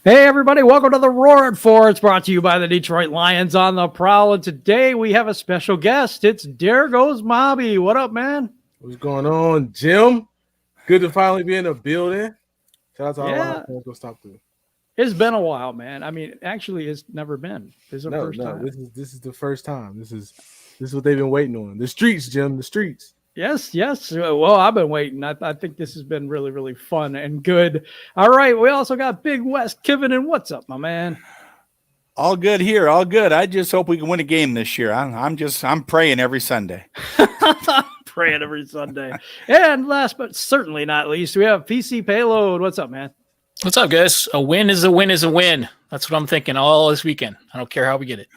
Hey, everybody, welcome to the Roaring Four. It's brought to you by the Detroit Lions on the Prowl. And today we have a special guest. It's There Goes Mobby. What up, man? What's going on, Jim? Good to finally be in the building. Shout out to all our fans. Go stop through. It's been a while, man. I mean, actually, it's never been. This is the first time. This is the first time. This is what they've been waiting on. The streets, Jim. The streets. Yes. Well, I've been waiting. I think this has been really, really fun and good. All right. We also got Big West Kevin. And what's up, my man? All good here. All good. I just hope we can win a game this year. I'm praying every Sunday. Praying every Sunday. And last but certainly not least, we have PC Payload. What's up, man? What's up, guys? A win is a win is a win. That's what I'm thinking all this weekend. I don't care how we get it.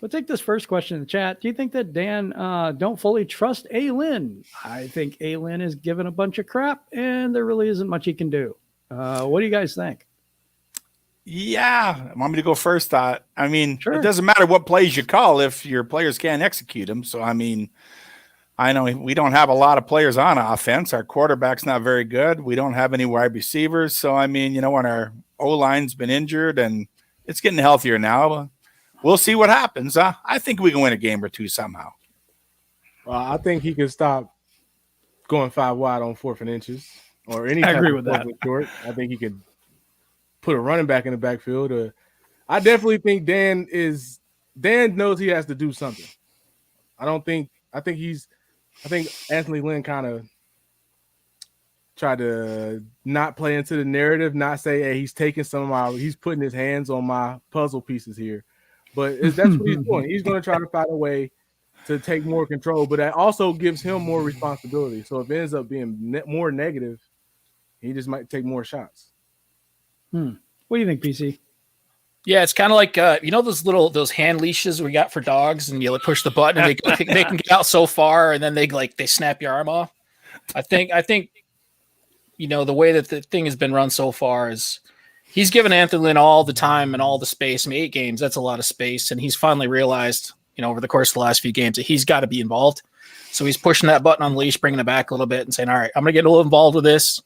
We'll take this first question in the chat. Do you think that Dan don't fully trust A-Lin? I think A-Lin is given a bunch of crap, and there really isn't much he can do. What do you guys think? Yeah. Want me to go first? I mean, Sure. It doesn't matter what plays you call if your players can't execute them. So, I mean, I know we don't have a lot of players on offense. Our quarterback's not very good. We don't have any wide receivers. So, I mean, when our O-line's been injured and it's getting healthier now, we'll see what happens. I think we can win a game or two somehow. I think he can stop going 5 wide on 4th and inches or any. I agree with that. Short. I think he could put a running back in the backfield. I definitely think Dan knows he has to do something. I think Anthony Lynn kind of tried to not play into the narrative, not say, hey, he's putting his hands on my puzzle pieces here. But that's what he's doing. He's going to try to find a way to take more control, but that also gives him more responsibility. So if it ends up being more negative, he just might take more shots. What do you think, PC? Yeah, it's kind of like those hand leashes we got for dogs, and you push the button, and they can get out so far, and then they snap your arm off. I think the way that the thing has been run so far is he's given Anthony Lynn all the time and all the space. I mean, 8 games, that's a lot of space, and he's finally realized, over the course of the last few games that he's got to be involved. So he's pushing that button on the leash, bringing it back a little bit, and saying, "All right, I'm going to get a little involved with this."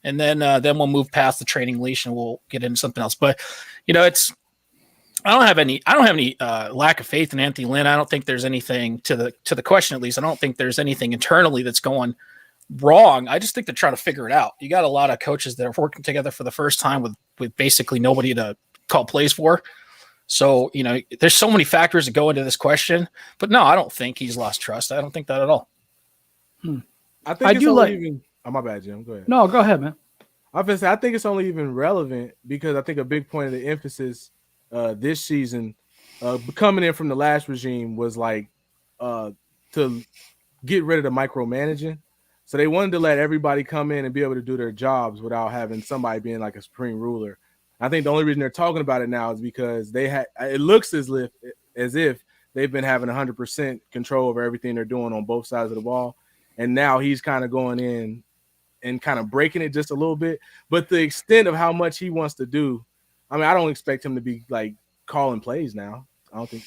And then we'll move past the training leash and we'll get into something else. But I don't have any lack of faith in Anthony Lynn. I don't think there's anything to the question, at least. I don't think there's anything internally that's going wrong. I just think they're trying to figure it out. You got a lot of coaches that are working together for the first time with basically nobody to call plays for. So, there's so many factors that go into this question. But no, I don't think he's lost trust. I don't think that at all. I think oh, my bad, Jim. Go ahead. No, go ahead, man. I think it's only even relevant because I think a big point of the emphasis this season, coming in from the last regime, was to get rid of the micromanaging. So they wanted to let everybody come in and be able to do their jobs without having somebody being like a supreme ruler. I think the only reason they're talking about it now is because it looks as if they've been having 100% control over everything they're doing on both sides of the ball. And now he's kind of going in and kind of breaking it just a little bit. But the extent of how much he wants to do, I mean, I don't expect him to be calling plays now. I don't think.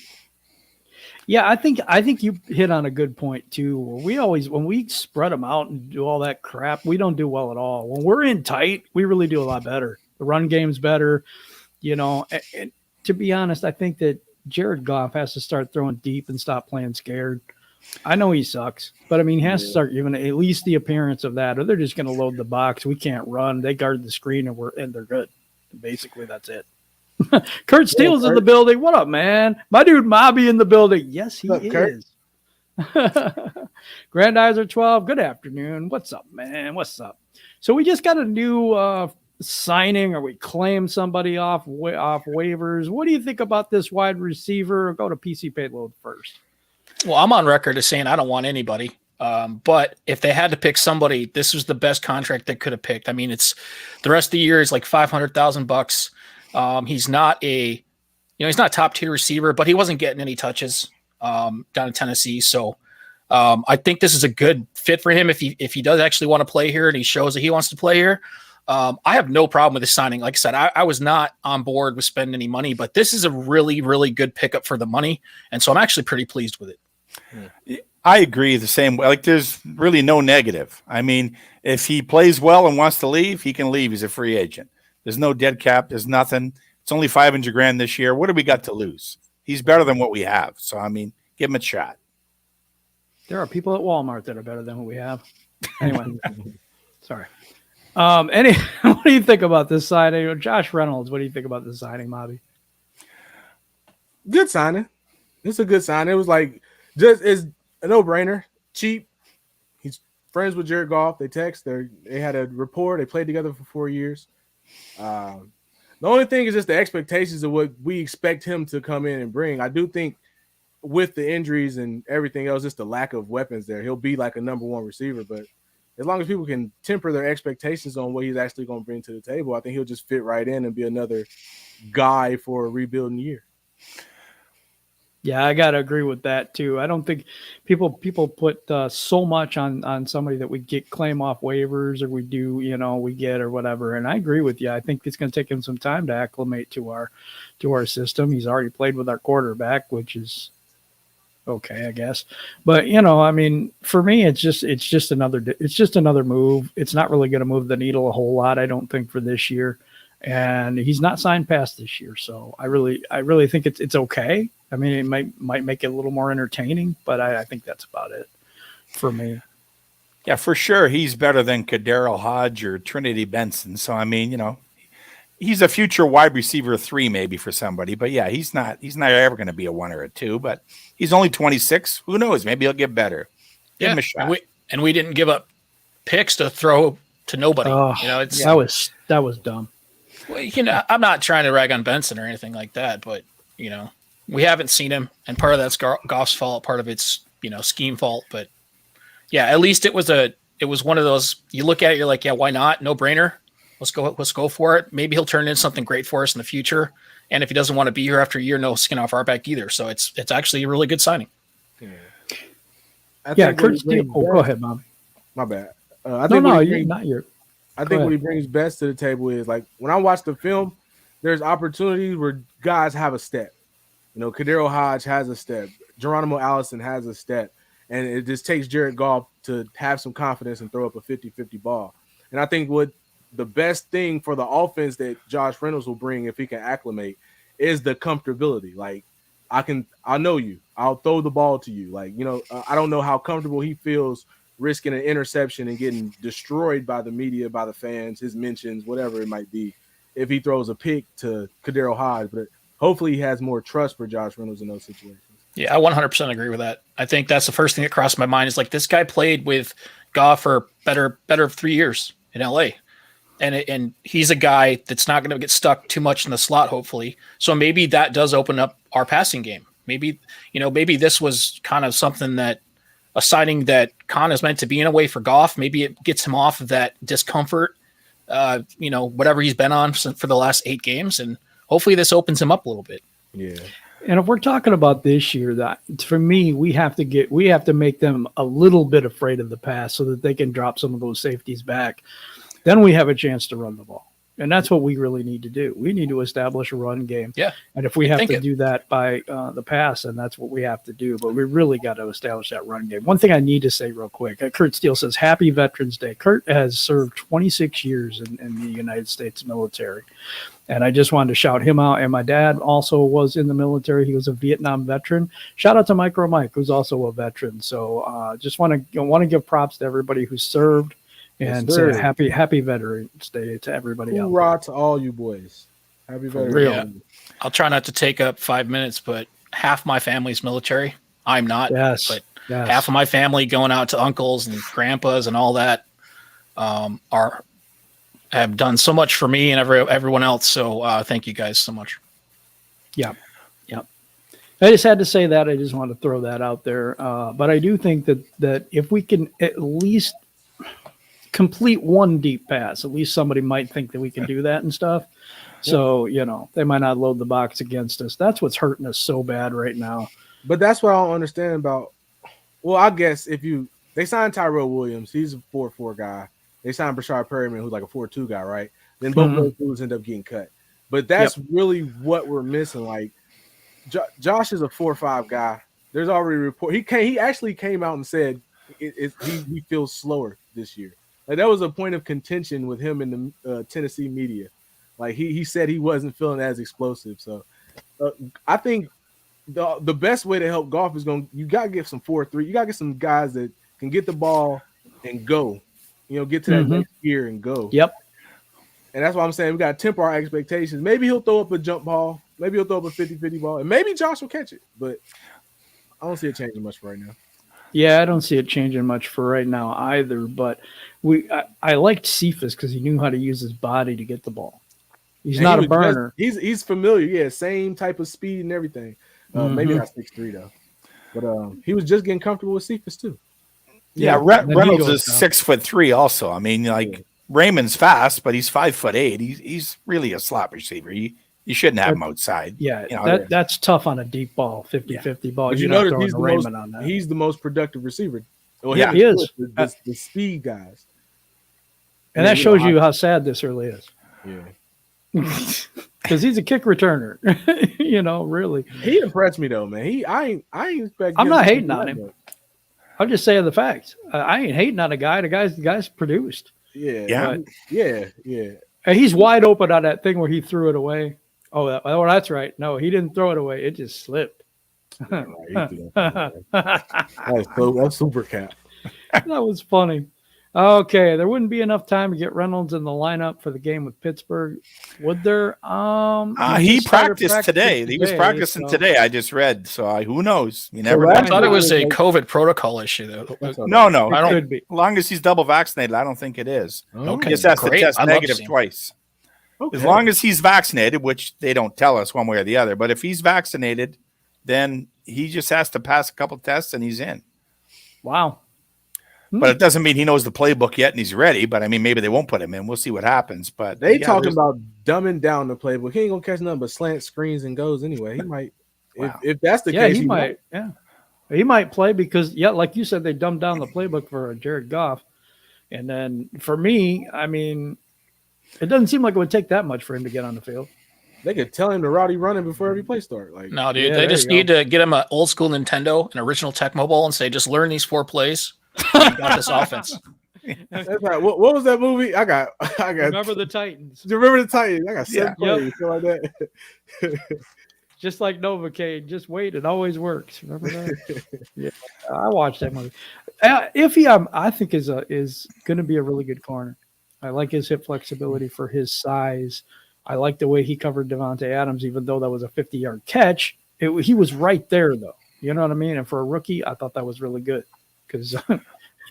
Yeah, I think you hit on a good point too. When we spread them out and do all that crap, we don't do well at all. When we're in tight, we really do a lot better. The run game's better, and to be honest, I think that Jared Goff has to start throwing deep and stop playing scared. I know he sucks, but I mean, he has to start giving at least the appearance of that, or they're just going to load the box. We can't run. They guard the screen, and they're good. Basically, that's it. Curt Steele's in the building. What up, man? My dude Mobby in the building. Yes, he is. Grandizer 12. Good afternoon. What's up, man? What's up? So we just got a new signing, or we claimed somebody off waivers. What do you think about this wide receiver? Go to PC Payload first. Well, I'm on record as saying I don't want anybody. But if they had to pick somebody, this was the best contract they could have picked. I mean, it's the rest of the year is like $500,000. He's not he's not a top tier receiver, but he wasn't getting any touches down in Tennessee. So I think this is a good fit for him if he does actually want to play here and he shows that he wants to play here. I have no problem with his signing. Like I said, I was not on board with spending any money, but this is a really, really good pickup for the money. And so I'm actually pretty pleased with it. I agree the same way. There's really no negative. I mean, if he plays well and wants to leave, he can leave. He's a free agent. There's no dead cap. There's nothing. It's only $500,000 this year. What do we got to lose? He's better than what we have. So, I mean, give him a shot. There are people at Walmart that are better than what we have. Anyway, sorry. What do you think about this signing? Josh Reynolds, what do you think about this signing, Mobby? Good signing. It's a good sign. It was like just is a no-brainer. Cheap. He's friends with Jared Goff. They text. They had a rapport. They played together for 4 years. The only thing is just the expectations of what we expect him to come in and bring. I do think with the injuries and everything else, just the lack of weapons there, he'll be like a number one receiver. But as long as people can temper their expectations on what he's actually going to bring to the table, I think he'll just fit right in and be another guy for a rebuilding year. Yeah, I got to agree with that too. I don't think people put so much on somebody that we get claim off waivers or we do, we get or whatever. And I agree with you. I think it's going to take him some time to acclimate to our system. He's already played with our quarterback, which is okay, I guess. But I mean, for me, it's just another move. It's not really going to move the needle a whole lot, I don't think, for this year. And he's not signed past this year, so I really think it's okay. I mean, it might make it a little more entertaining, but I think that's about it for me. Yeah, for sure, he's better than Kadero Hodge or Trinity Benson. So I mean, he's a future wide receiver 3 maybe for somebody, but yeah, he's not ever going to be a 1 or a 2. But he's only 26. Who knows? Maybe he'll get better. Give him a shot. And we didn't give up picks to throw to nobody. That was dumb. Well, I'm not trying to rag on Benson or anything like that, but we haven't seen him, and part of that's Goff's fault, part of it's scheme fault. But yeah, at least it was one of those. You look at it, you're like, yeah, why not? No brainer. Let's go for it. Maybe he'll turn into something great for us in the future. And if he doesn't want to be here after a year, no skin off our back either. So it's actually a really good signing. Yeah, Curt Steele. Go ahead, Mom. My bad. You're not your. I think what he brings best to the table is, like, when I watch the film, there's opportunities where guys have a step. Kadero Hodge has a step. Geronimo Allison has a step. And it just takes Jared Goff to have some confidence and throw up a 50-50 ball. And I think what the best thing for the offense that Josh Reynolds will bring if he can acclimate is the comfortability. Like, I know you. I'll throw the ball to you. Like, I don't know how comfortable he feels risking an interception and getting destroyed by the media, by the fans, his mentions, whatever it might be, if he throws a pick to Kadero Hodge. But hopefully he has more trust for Josh Reynolds in those situations. Yeah, I 100% agree with that. I think that's the first thing that crossed my mind is, like, this guy played with Goff for better 3 years in LA. And he's a guy that's not going to get stuck too much in the slot, hopefully. So maybe that does open up our passing game. Maybe this was kind of something that a signing that Khan is meant to be in a way for Goff. Maybe it gets him off of that discomfort, whatever he's been on for the last 8 games. And hopefully this opens him up a little bit. Yeah. And if we're talking about this year, that for me, we have to make them a little bit afraid of the pass so that they can drop some of those safeties back. Then we have a chance to run the ball. And that's what we really need to do. We need to establish a run game. Yeah. And if we have to do that by the pass, then that's what we have to do. But we really got to establish that run game. One thing I need to say real quick, Curt Steele says, Happy Veterans Day. Curt has served 26 years in the United States military. And I just wanted to shout him out. And my dad also was in the military. He was a Vietnam veteran. Shout out to Micro Mike, who's also a veteran. So just want to give props to everybody who served. And say happy Veterans Day to everybody else. Hoorah to all you boys. Happy Veterans Day. Yeah. I'll try not to take up 5 minutes, but half my family's military. I'm not. Yes. But half of my family going out to uncles and grandpas and all that have done so much for me and everyone else. So thank you guys so much. Yeah. I just had to say that. I just want to throw that out there. But I do think that if we can at least complete one deep pass, at least somebody might think that we can do that and stuff. So, they might not load the box against us. That's what's hurting us so bad right now. But that's what I don't understand about. Well, I guess they signed Tyrell Williams, he's a 4-4 guy. They signed Brashard Perryman, who's like a 4-2 guy, right? Then both those dudes end up getting cut. But that's really what we're missing. Like, Josh is a 4-5 guy. There's already a report. He actually came out and said he feels slower this year. Like, that was a point of contention with him in the Tennessee media. Like he said he wasn't feeling as explosive. So I think the best way to help Goff is you gotta get some 4-3. You gotta get some guys that can get the ball and go. Get to that next gear and go. Yep. And that's why I'm saying we got to temper our expectations. Maybe he'll throw up a jump ball. Maybe he'll throw up a 50-50 ball. And maybe Josh will catch it. But I don't see it changing much for right now. Yeah, I don't see it changing much for right now either. But I liked Cephas because he knew how to use his body to get the ball. He's not a burner. He's familiar. Yeah, same type of speed and everything. Maybe not 6'3", though. But he was just getting comfortable with Cephas, too. Yeah, Reynolds is 6'3" also. I mean, Raymond's fast, but he's 5'8". He's really a slot receiver. You shouldn't have him outside. Yeah, that's tough on a deep ball, 50-50 ball. But you notice he's the most productive receiver. Well, yeah, he is. The speed guys. And that shows you how sad this really is. Yeah. Because he's a kick returner. Really. He impressed me, though, man. I ain't expect. I'm not hating on him. I'm just saying the facts. I ain't hating on a guy. The guy's produced. Yeah. He's wide open on that thing where he threw it away. Oh, that's right. No, he didn't throw it away. It just slipped. That's super cap. That was funny. Okay, there wouldn't be enough time to get Reynolds in the lineup for the game with Pittsburgh, would there? He practiced today. He was practicing today. I just read, so who knows? You never. I thought it was a COVID protocol issue, though. No, I don't. Could be. As long as he's double vaccinated, I don't think it is. Okay, he just has to test negative twice. Okay. As long as he's vaccinated, which they don't tell us one way or the other, but if he's vaccinated, then he just has to pass a couple tests and he's in. Wow. But it doesn't mean he knows the playbook yet and he's ready. But I mean, maybe they won't put him in. We'll see what happens. But they talking about dumbing down the playbook. He ain't gonna catch nothing but slant screens and goes anyway. He might, if that's the case, he might. Yeah, he might play because like you said, they dumbed down the playbook for Jared Goff. And then for me, I mean, it doesn't seem like it would take that much for him to get on the field. They could tell him to rowdy running before every play start. No, dude, they just need to get him an old school Nintendo, an original Tecmo Bowl, and say, just learn these 4 plays. You got this offense. That's right. What was that movie? I got. Remember the Titans. Remember the Titans. I got 7 plays. Like that. Just like Novocaine. Just wait. It always works. Remember that? Yeah, I watched that movie. Iffy, I think is going to be a really good corner. I like his hip flexibility for his size. I like the way he covered Devontae Adams, even though that was a 50-yard catch. He was right there, though. You know what I mean? And for a rookie, I thought that was really good because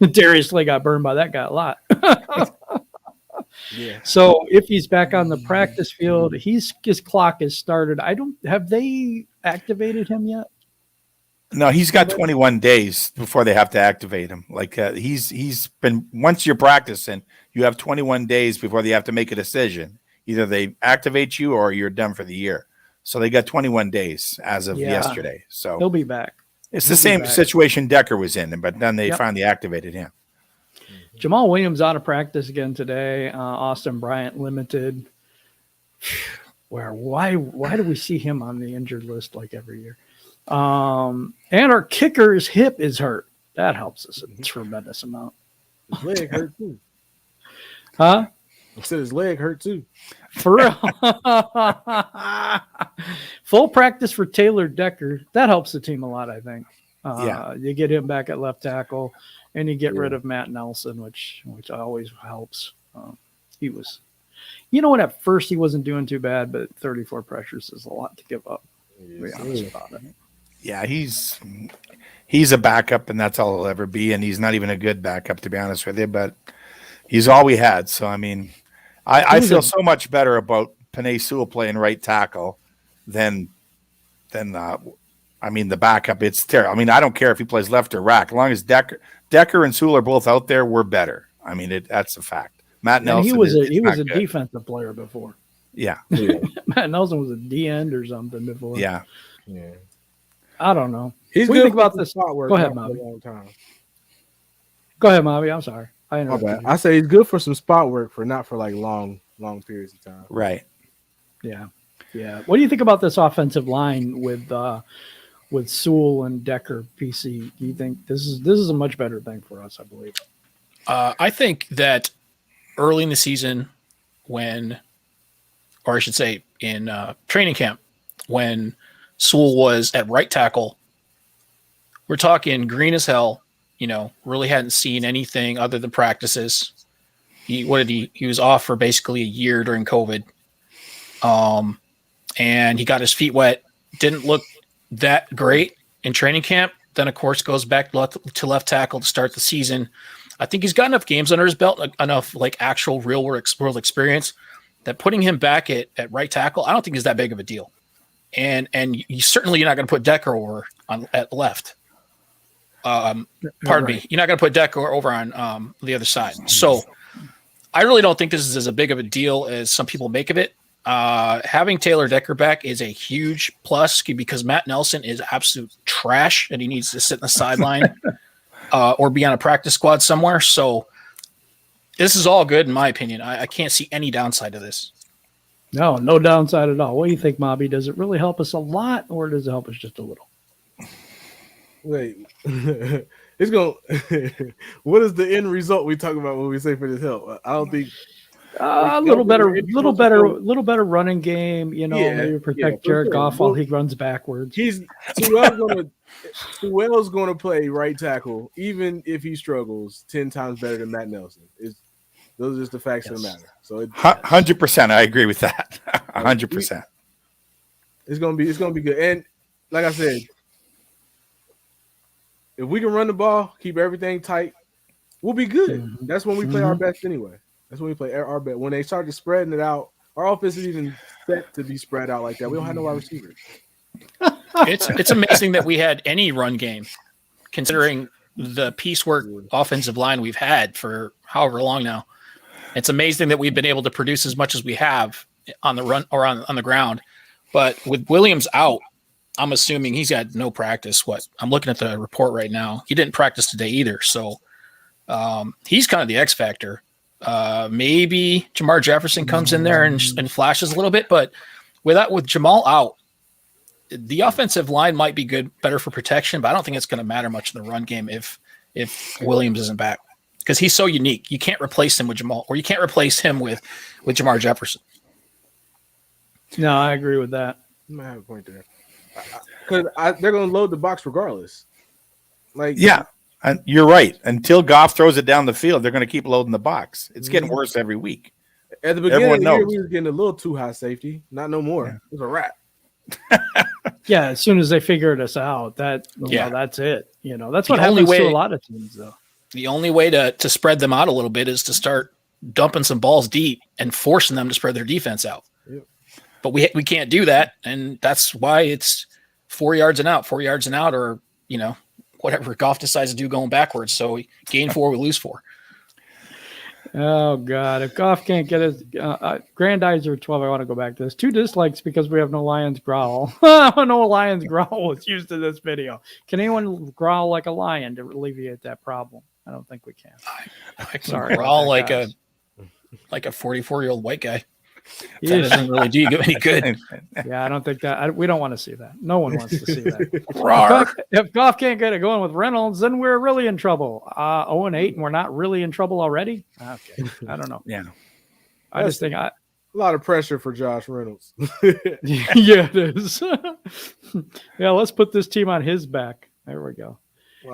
Darius Slay got burned by that guy a lot. Yeah. So if he's back on the practice field, his clock is started. Have they activated him yet? No, he's got 21 days before they have to activate him. He's been, once you're practicing, you have 21 days before they have to make a decision. Either they activate you or you're done for the year. So they got 21 days as of yesterday. So he'll be back. It's the same situation Decker was in, but then they finally activated him. Jamal Williams out of practice again today. Austin Bryant limited. Why do we see him on the injured list like every year? And our kicker's hip is hurt. That helps us a tremendous amount. His leg hurt too. Huh? I said his leg hurt too. For real. Full practice for Taylor Decker. That helps the team a lot, I think. You get him back at left tackle, and you get rid of Matt Nelson, which always helps. He was, at first he wasn't doing too bad, but 34 pressures is a lot to give up. To be honest about it. Yeah, he's a backup, and that's all he'll ever be. And he's not even a good backup, to be honest with you. But he's all we had. So I mean, I feel so much better about Penei Sewell playing right tackle than the backup. It's terrible. I mean, I don't care if he plays left or right. As long as Decker and Sewell are both out there, we're better. I mean, that's a fact. Matt Nelson. He was a defensive player before. Yeah. Matt Nelson was a D end or something before. Yeah. I don't know. He's what do you good think about for this? spot work. Go ahead, Bobby. Go ahead, Bobby. I'm sorry. I say he's good for some spot work, not for like long periods of time. Right. Yeah. What do you think about this offensive line with Sewell and Decker, PC? Do you think this is a much better thing for us? I believe. I think that early in the season, when or I should say in training camp, when Sewell was at right tackle. We're talking green as hell, really hadn't seen anything other than practices. He was off for basically a year during COVID. And he got his feet wet, didn't look that great in training camp. Then of course goes back to left tackle to start the season. I think he's got enough games under his belt, enough like actual real world experience that putting him back at right tackle, I don't think is that big of a deal. And you're not going to put Decker over at left. Pardon me. You're not going to put Decker over on the other side. So I really don't think this is as big of a deal as some people make of it. Having Taylor Decker back is a huge plus because Matt Nelson is absolute trash and he needs to sit in the sideline or be on a practice squad somewhere. So this is all good in my opinion. I can't see any downside to this. No downside at all. What do you think, Mobby? Does it really help us a lot or does it help us just a little? Wait, it's going what is the end result we talk about when we say for this help? I don't think a little better running game, maybe protect Jared Goff while he runs backwards. Sewell's going to play right tackle, even if he struggles 10 times better than Matt Nelson. Those are just the facts of the matter. So 100%, I agree with that. 100%. It's going to be good. And like I said, if we can run the ball, keep everything tight, we'll be good. Mm-hmm. That's when we play our best anyway. That's when we play our best. When they start spreading it out, our offense is even set to be spread out like that. We don't have no wide receivers. It's amazing that we had any run game, considering the piecework offensive line we've had for however long now. It's amazing that we've been able to produce as much as we have on the run or on the ground. But with Williams out, I'm assuming he's got no practice. I'm looking at the report right now. He didn't practice today either. So he's kind of the X factor. Maybe Jamar Jefferson comes in there and flashes a little bit, but with Jamal out, the offensive line might be better for protection, but I don't think it's going to matter much in the run game if Williams isn't back because he's so unique. You can't replace him with Jamal, or you can't replace him with Jamar Jefferson. No, I agree with that. You might have a point there because they're going to load the box regardless. And you're right. Until Goff throws it down the field, they're going to keep loading the box. It's getting worse every week. At the beginning of the year, we were getting a little too high safety. Not no more. Yeah. It was a wrap. Yeah, as soon as they figured us out, that's it. That's what happens to a lot of teams, though. The only way to spread them out a little bit is to start dumping some balls deep and forcing them to spread their defense out. Yep. But we can't do that, and that's why it's 4 yards and out, or whatever Goff decides to do going backwards. So we gain 4, we lose 4. Oh, God. If Goff can't get his Grandizer 12, I want to go back to this. 2 dislikes because we have no Lions growl. No Lions growl was used in this video. Can anyone growl like a lion to alleviate that problem? I don't think we can. I can growl like a 44-year-old white guy. That doesn't really do you any good. Yeah, I don't think that. We don't want to see that. No one wants to see that. If Goff can't get it going with Reynolds, then we're really in trouble. 0-8, and we're not really in trouble already. Okay, I don't know. Yeah, I just think a lot of pressure for Josh Reynolds. Yeah, it is. Yeah, let's put this team on his back. There we go.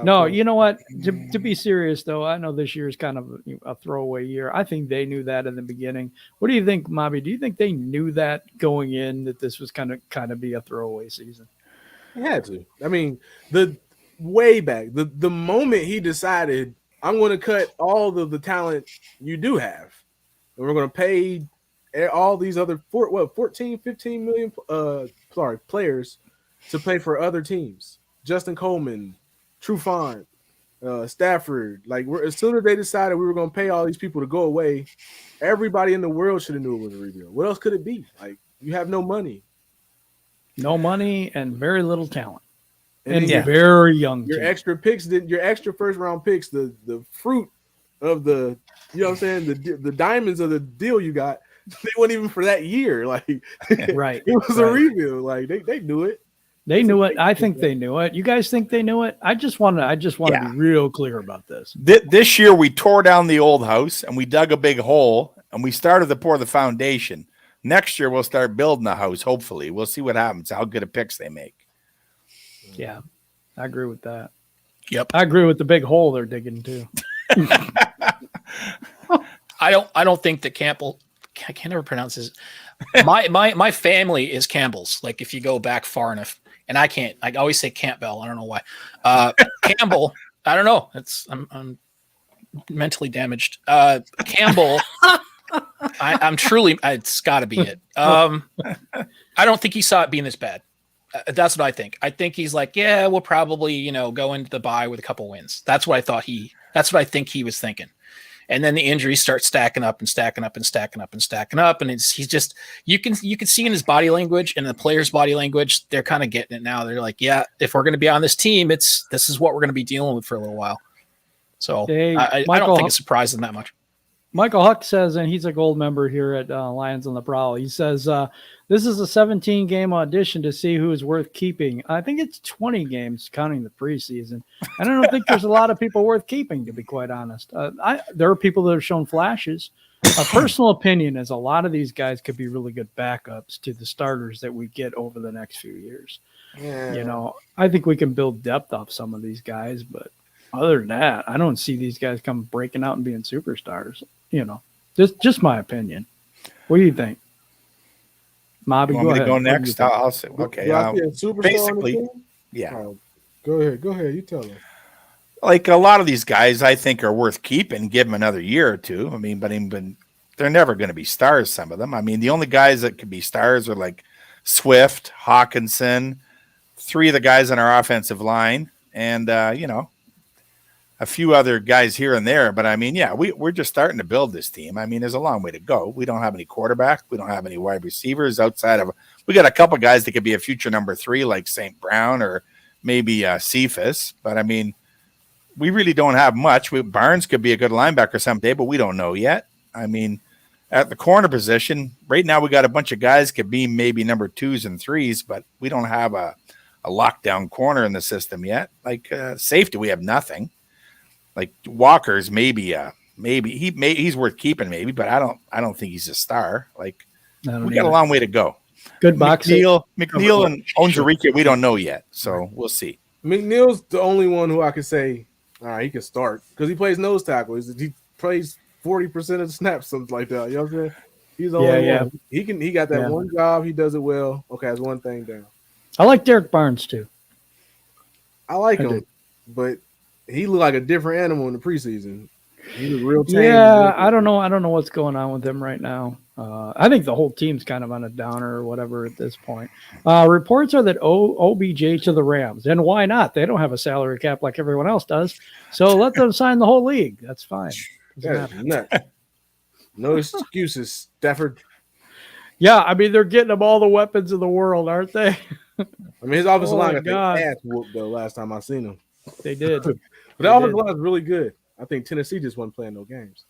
No, you know what? To be serious, though, I know this year is kind of a throwaway year. I think they knew that in the beginning. What do you think, Mobby? Do you think they knew that going in, that this was kind of be a throwaway season? He had to. I mean, the way back, the moment he decided, I'm going to cut all of the talent you do have, and we're going to pay all these other 14, 15 million players to play for other teams. Justin Coleman, Trufant, Stafford, as soon as they decided we were going to pay all these people to go away, everybody in the world should have knew it was a rebuild. What else could it be? You have no money. No money and very little talent. And yeah. Very young. Your extra picks, your extra first round picks, the fruit of the, the diamonds of the deal you got, they weren't even for that year. Right. It was a rebuild. They knew it. They knew it. I think they knew it. You guys think they knew it? I just want to be real clear about this. This year we tore down the old house and we dug a big hole and we started to pour the foundation. Next year we'll start building the house. Hopefully, we'll see what happens. How good of picks they make. Yeah, I agree with that. Yep. I agree with the big hole they're digging too. I don't think that Campbell. I can never pronounce his. My family is Campbell's. Like if you go back far enough, and I can't. I always say Campbell. I don't know why. Campbell. I don't know. I'm mentally damaged. Campbell. I'm truly. It's got to be it. I don't think he saw it being this bad. That's what I think. I think he's like, yeah, we'll probably, go into the bye with a couple wins. That's what I think he was thinking. And then the injuries start stacking up and stacking up and stacking up and stacking up. And he's just, you can see in his body language and the players' body language, they're kind of getting it now. They're like, yeah, if we're going to be on this team, this is what we're going to be dealing with for a little while. So Hey, I don't think it's surprising that much. Michael Huck says, and he's a gold member here at Lions on the Prowl. He says, this is a 17-game audition to see who is worth keeping. I think it's 20 games counting the preseason. I don't think there's a lot of people worth keeping, to be quite honest. There are people that have shown flashes. A personal opinion is a lot of these guys could be really good backups to the starters that we get over the next few years. Yeah. I think we can build depth off some of these guys, but other than that, I don't see these guys come breaking out and being superstars. Just my opinion. What do you think? Mobby, You want me to go next? I'll say, okay. Basically, yeah. Go ahead. You tell them. Like a lot of these guys, I think are worth keeping. Give them another year or two. I mean, but they're never going to be stars. Some of them. I mean, the only guys that could be stars are like Swift, Hawkinson, 3 of the guys on our offensive line, and a few other guys here and there. But I mean, yeah, we're just starting to build this team. I mean, there's a long way to go. We don't have any quarterback. We don't have any wide receivers outside of, we got a couple guys that could be a future number 3, like St. Brown or maybe Cephas. But I mean, we really don't have much. Barnes could be a good linebacker someday, but we don't know yet. I mean, at the corner position right now, we got a bunch of guys could be maybe number 2s and 3s, but we don't have a lockdown corner in the system yet. Like safety, we have nothing. Like Walker's maybe he's worth keeping maybe, but I don't think he's a star. Like we got a long way to go. Good box. McNeil and Onjarika, we don't know yet, so we'll see. McNeil's the only one who I could say, all right, he can start because he plays nose tackle. He plays 40% of the snaps, something like that. You know what I'm saying? He's the only one. He got that one job. He does it well. Okay, that's one thing down. I like Derek Barnes too. I like him, but he looked like a different animal in the preseason. He was real tame. Yeah, I don't know. I don't know what's going on with him right now. I think the whole team's kind of on a downer or whatever at this point. Reports are that OBJ to the Rams, and why not? They don't have a salary cap like everyone else does, so let them sign the whole league. That's fine. No excuses, Stafford. Yeah, I mean they're getting them all the weapons in the world, aren't they? I mean his offensive line got ass whooped though last time I seen him. They did. But the offensive line is really good. I think Tennessee just wasn't playing no games.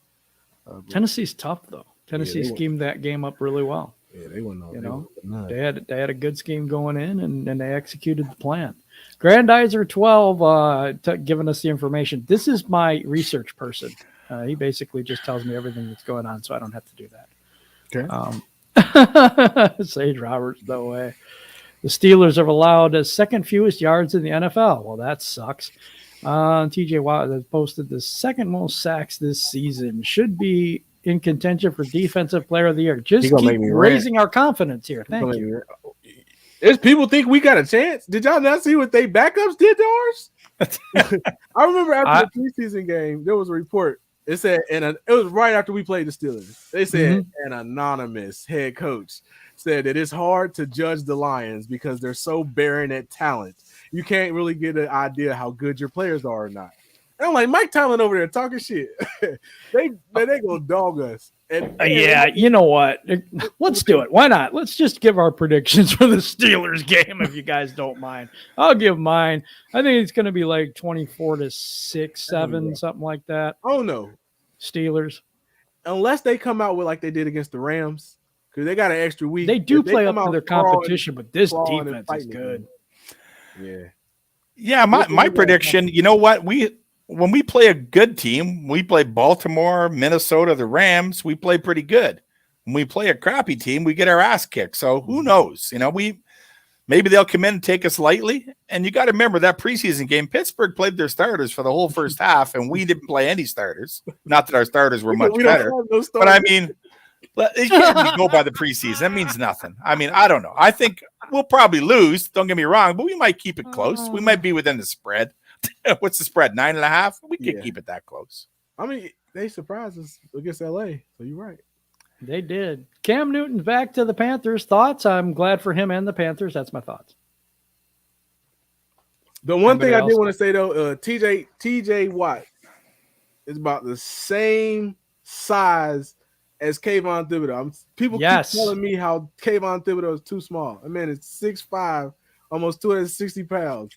Tennessee's tough though. Tennessee schemed that game up really well. Yeah, they went on. They had a good scheme going in, and they executed the plan. Grandizer 12 giving us the information. This is my research person. He basically just tells me everything that's going on, so I don't have to do that. Okay. Sage Roberts, no way. The Steelers have allowed the second fewest yards in the NFL. Well, that sucks. TJ Watt has posted the second most sacks this season. Should be in contention for Defensive Player of the Year. Just keep raising our confidence here. Thank you. There's people think we got a chance. Did y'all not see what they backups did to ours? I remember after the preseason game, there was a report. It said, it was right after we played the Steelers. They said an anonymous head coach said that it's hard to judge the Lions because they're so barren at talent. You can't really get an idea how good your players are or not. And I'm like, Mike Tomlin over there talking shit. they gonna dog us. Yeah, you know what? Let's do it. Why not? Let's just give our predictions for the Steelers game, if you guys don't mind. I'll give mine. I think it's going to be like 24-6, 7, something like that. Oh no, Steelers. Unless they come out with like they did against the Rams, because they got an extra week. They do play up to their competition, but this defense is good. Yeah. My prediction. You know what? When we play a good team, we play Baltimore, Minnesota, the Rams, we play pretty good. When we play a crappy team, we get our ass kicked. So who knows? You know, maybe they'll come in and take us lightly. And you got to remember that preseason game, Pittsburgh played their starters for the whole first half, and we didn't play any starters. Not that our starters were much better, but I mean, you can't go by the preseason. That means nothing. I mean, I don't know. I think we'll probably lose. Don't get me wrong, but we might keep it close. We might be within the spread. What's the spread? 9.5? We can keep it that close. I mean, they surprised us against LA, so you're right. They did. Cam Newton's back to the Panthers. Thoughts? I'm glad for him and the Panthers. That's my thoughts. The one thing I did want to say, though, TJ Watt is about the same size as Kayvon Thibodeau. People keep telling me how Kayvon Thibodeau is too small. I mean, it's 6'5", almost 260 pounds.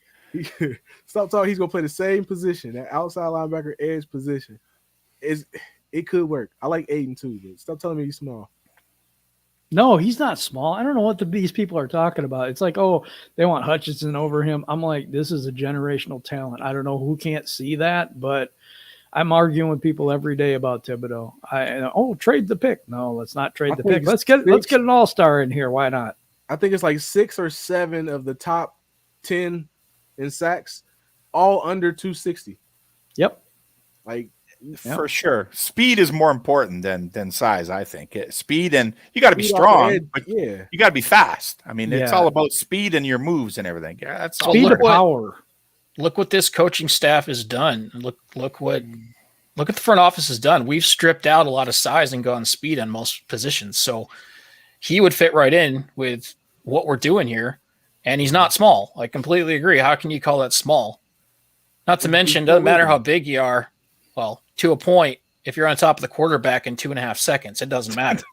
Stop talking. He's going to play the same position, that outside linebacker edge position. It could work. I like Aiden too, but stop telling me he's small. No, he's not small. I don't know what these people are talking about. It's like, oh, they want Hutchinson over him. I'm like, this is a generational talent. I don't know who can't see that, but I'm arguing with people every day about Thibodeau. Trade the pick. No, let's not trade the pick. Let's get an all-star in here. Why not? I think it's like 6 or 7 of the top 10 in sacks, all under 260. Yep. For sure. Speed is more important than size, I think. Speed, and you got to be strong, but you got to be fast. I mean, it's all about speed and your moves and everything. Yeah, that's speed and power. Look what this coaching staff has done. Look at the front office has done. We've stripped out a lot of size and gone speed on most positions. So he would fit right in with what we're doing here. And he's not small. I completely agree. How can you call that small? Not to mention, doesn't matter how big you are. Well, to a point, if you're on top of the quarterback in 2.5 seconds, it doesn't matter.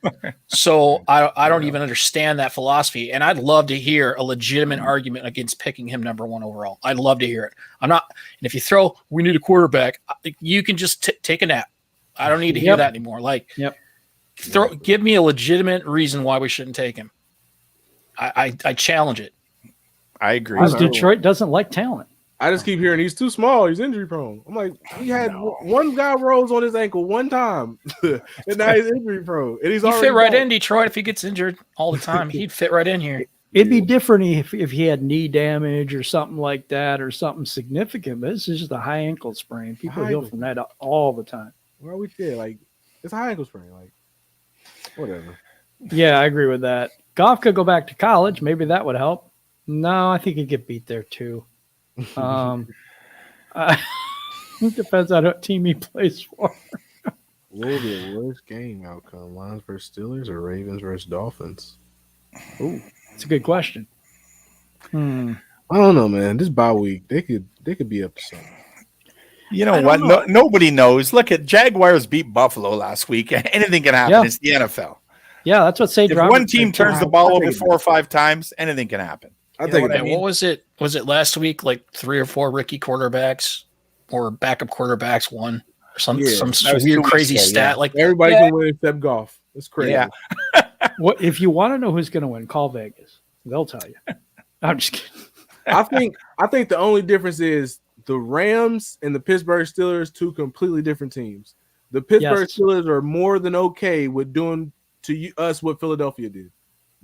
So I don't even understand that philosophy. And I'd love to hear a legitimate argument against picking him number 1 overall. I'd love to hear it. I'm not. And if you throw, we need a quarterback, you can just take a nap. I don't need to hear that anymore. Give me a legitimate reason why we shouldn't take him. I challenge it. I agree. Because Detroit doesn't like talent. I just keep hearing he's too small. He's injury prone. I'm like, he had one guy rolls on his ankle one time, and now he's injury prone. And he'd fit right in Detroit if he gets injured all the time. He'd fit right in here. It'd be different if he had knee damage or something like that or something significant. But this is just a high ankle sprain. People heal from that all the time. Well, we did. It's a high ankle sprain. Whatever. Yeah, I agree with that. Goff could go back to college. Maybe that would help. No, I think he'd get beat there too. It depends on what team he plays for. What will be the worst game outcome? Lions versus Steelers or Ravens versus Dolphins? Ooh, that's a good question. I don't know, man. This bye week, they could be up to something. You know what? No, nobody knows. Look at Jaguars beat Buffalo last week. Anything can happen. Yeah. It's the NFL. Yeah, that's what Sage If one team turns the ball over 4 or 5 times, anything can happen. What was it? Was it last week? Like 3 or 4 rookie quarterbacks or backup quarterbacks won or some weird crazy stat. Like everybody can win except Goff. It's crazy. Yeah. What if you want to know who's going to win? Call Vegas. They'll tell you. I'm just kidding. I think the only difference is the Rams and the Pittsburgh Steelers, 2 completely different teams. The Pittsburgh Steelers are more than okay with doing to us what Philadelphia did.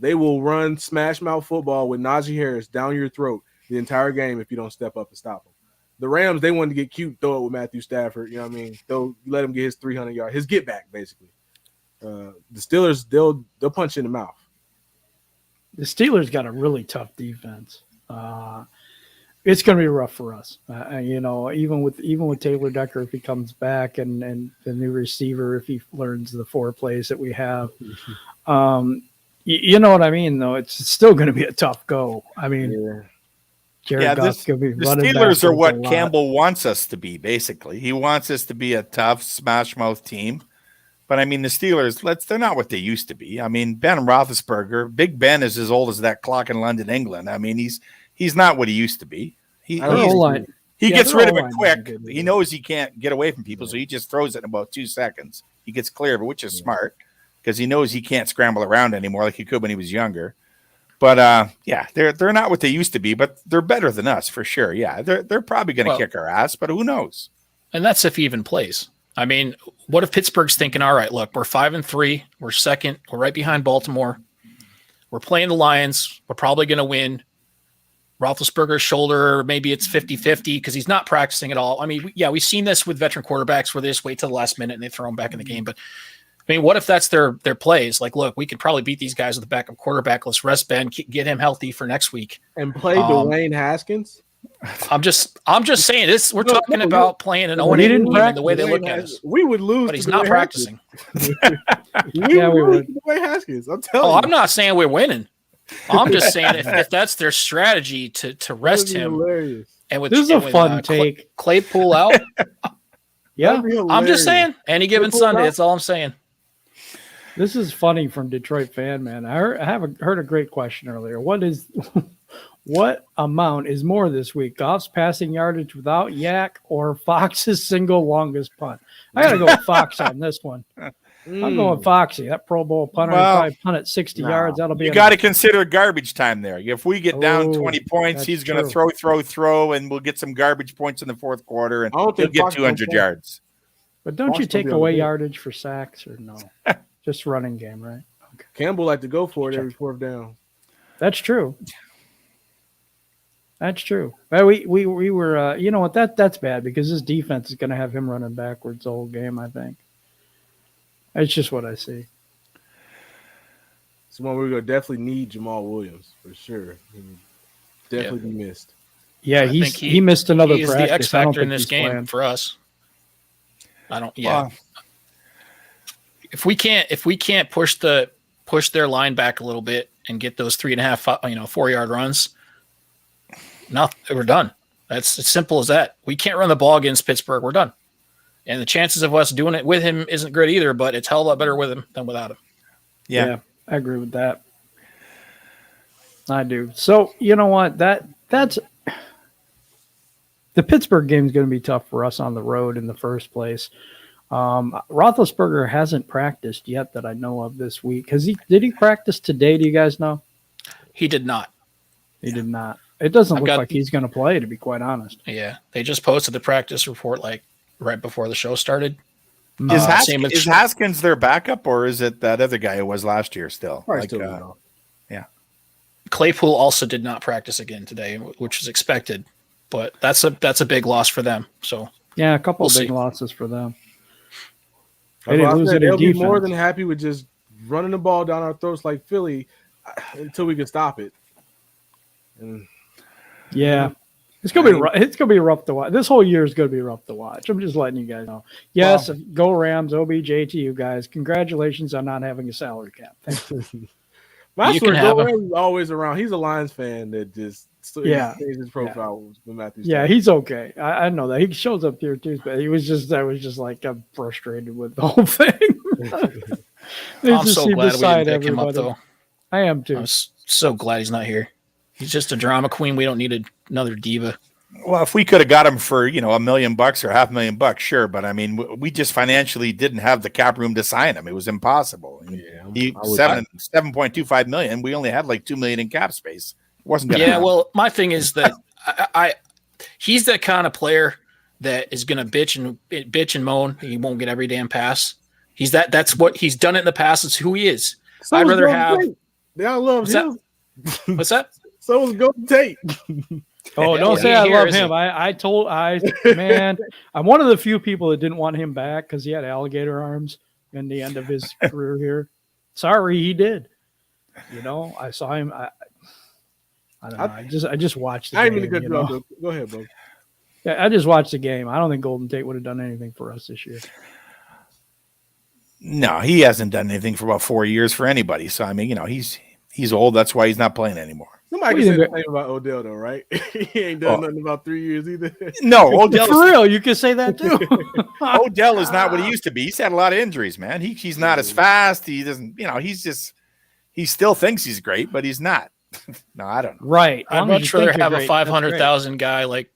They will run smash mouth football with Najee Harris down your throat the entire game if you don't step up and stop them. The Rams, they wanted to get cute, throw it with Matthew Stafford. You know what I mean? They'll let him get his 300 yards, his get back, basically. The Steelers, they'll punch you in the mouth. The Steelers got a really tough defense. It's going to be rough for us. Even with Taylor Decker, if he comes back and the new receiver, if he learns the 4 plays that we have. You know what I mean, though? It's still going to be a tough go. I mean, Jared Goff's going to be running. The Steelers are what Campbell wants us to be, basically. He wants us to be a tough, smash-mouth team. But, I mean, the Steelers, they're not what they used to be. I mean, Ben Roethlisberger, Big Ben is as old as that clock in London, England. I mean, he's not what he used to be. He gets rid of it quick. He knows he can't get away from people, so he just throws it in about 2 seconds. He gets clear of it, which is smart. Because he knows he can't scramble around anymore like he could when he was younger. But, they're not what they used to be, but they're better than us for sure. Yeah, they're probably going to kick our ass, but who knows? And that's if he even plays. I mean, what if Pittsburgh's thinking, all right, look, we're 5-3, we're second, we're right behind Baltimore, we're playing the Lions, we're probably going to win. Roethlisberger's shoulder, maybe it's 50-50 because he's not practicing at all. I mean, we've seen this with veteran quarterbacks where they just wait till the last minute and they throw him back in the game. But I mean, what if that's their plays? Like, look, we could probably beat these guys with a backup quarterback. Let's rest Ben, get him healthy for next week and play Dwayne Haskins. I'm just saying this. We're talking about playing an 0-8 team and the way they look at us. We would lose, but he's not practicing. we would. Dwayne Haskins. I'm telling you. I'm not saying we're winning. I'm just saying if that's their strategy to rest him. Hilarious. And with this is a fun take. Claypool out. Yeah, I'm just saying. Any given Sunday, that's all I'm saying. This is funny from Detroit fan, man. I heard a great question earlier. What amount is more this week? Goff's passing yardage without Yak or Fox's single longest punt? I got to go with Fox on this one. I'm going Foxy. That Pro Bowl punter probably punt at 60 yards. That'll be. You got to consider garbage time there. If we get down 20 points, he's going to throw, and we'll get some garbage points in the fourth quarter, and he'll get 200 yards. But don't you take away yardage for sacks or no? Just running game, right? Okay. Campbell like to go for it every fourth down. That's true. That's true. But we were, you know what? That's bad because this defense is going to have him running backwards the whole game. I think. It's just what I see. It's one we're going to definitely need Jamal Williams for sure. Definitely be missed. Yeah, he missed another practice. He's the X factor in this game for us. I don't. Yeah. Wow. If we can't push their line back a little bit and get those 3.5, 4 yard runs, we're done. That's as simple as that. We can't run the ball against Pittsburgh. We're done. And the chances of us doing it with him isn't good either, but it's a hell of a lot better with him than without him. Yeah, I agree with that. I do. So, you know what? That's the Pittsburgh game is going to be tough for us on the road in the first place. Roethlisberger hasn't practiced yet that I know of this week. Did he practice today? Do you guys know? He did not. He did not. It doesn't look like he's going to play, to be quite honest. Yeah. They just posted the practice report right before the show started. Is Haskins their backup, or is it that other guy who was last year still? Yeah. Claypool also did not practice again today, which was expected, but that's a big loss for them. So yeah, a couple of big losses for them. They'll be more than happy with just running the ball down our throats like Philly until we can stop it. Yeah. It's gonna be rough to watch. This whole year is gonna be rough to watch. I'm just letting you guys know. Yes, go Rams, OBJ to you guys. Congratulations on not having a salary cap. Thank you. Rams always around. He's a Lions fan that just changed his profile with Matthew. Yeah, he's okay. I know that he shows up here too, but I was just like I'm frustrated with the whole thing. I'm so glad we didn't pick him up though. I am too. I'm so glad he's not here. He's just a drama queen. We don't need another diva. Well, if we could have got him for, $1 million or $500,000, sure. But I mean, we just financially didn't have the cap room to sign him. It was impossible. $7.25 million. We only had like $2 million in cap space. It wasn't gonna happen. Well, my thing is that he's that kind of player that is going to bitch and moan. He won't get every damn pass. That's what he's done it in the past. It's who he is. I'd rather have. They all love him. What's that? So was Golden Tate. Oh, don't say I love him. I'm one of the few people that didn't want him back because he had alligator arms in the end of his career here. Sorry, he did. I saw him. I don't know. I just watched the game. Go ahead, bro. Yeah, I just watched the game. I don't think Golden Tate would have done anything for us this year. No, he hasn't done anything for about 4 years for anybody. So I mean, he's old. That's why he's not playing anymore. Somebody can say the same about Odell, though, right? He ain't done nothing about 3 years either. No, Odell for real. You can say that too. Odell is not what he used to be. He's had a lot of injuries, man. He's not as fast. He doesn't. He still thinks he's great, but he's not. No, I don't know. Right. I'd much rather have a 500,000 guy like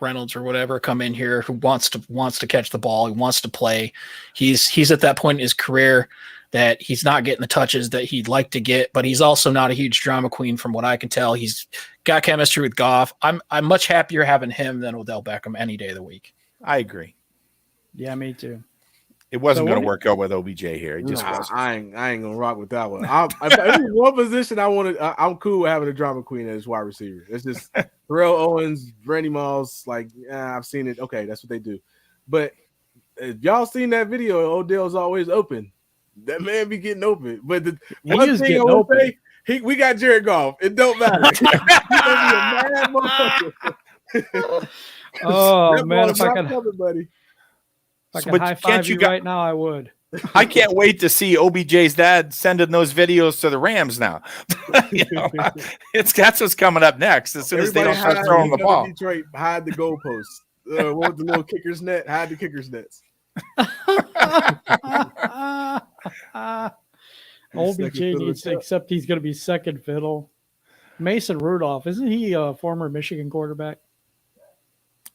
Reynolds or whatever come in here who wants to catch the ball. He wants to play. He's at that point in his career that he's not getting the touches that he'd like to get, but he's also not a huge drama queen from what I can tell. He's got chemistry with Goff. I'm much happier having him than Odell Beckham any day of the week. I agree. Yeah, me too. It wasn't So going what to work out with OBJ here. It just Nah, wasn't. I ain't gonna rock with that one. If there's one position I'm cool with having a drama queen as wide receiver. It's just Terrell Owens, Randy Moss. Like, I've seen it. Okay, that's what they do. But if y'all seen that video, Odell's always open. That man be getting open. But the one thing I will say, we got Jared Goff. It don't matter. He's gonna be a mad motherfucker. Oh man, if I could, buddy. if I So, could but high can't five you you got- right now, I would. I can't wait to see OBJ's dad sending those videos to the Rams now. That's what's coming up next. As soon as they don't start throwing the ball. Detroit, hide the goalposts. What was the little kicker's net? Hide the kicker's nets. OBJ needs to accept he's going to be second fiddle. Mason Rudolph, isn't he a former Michigan quarterback?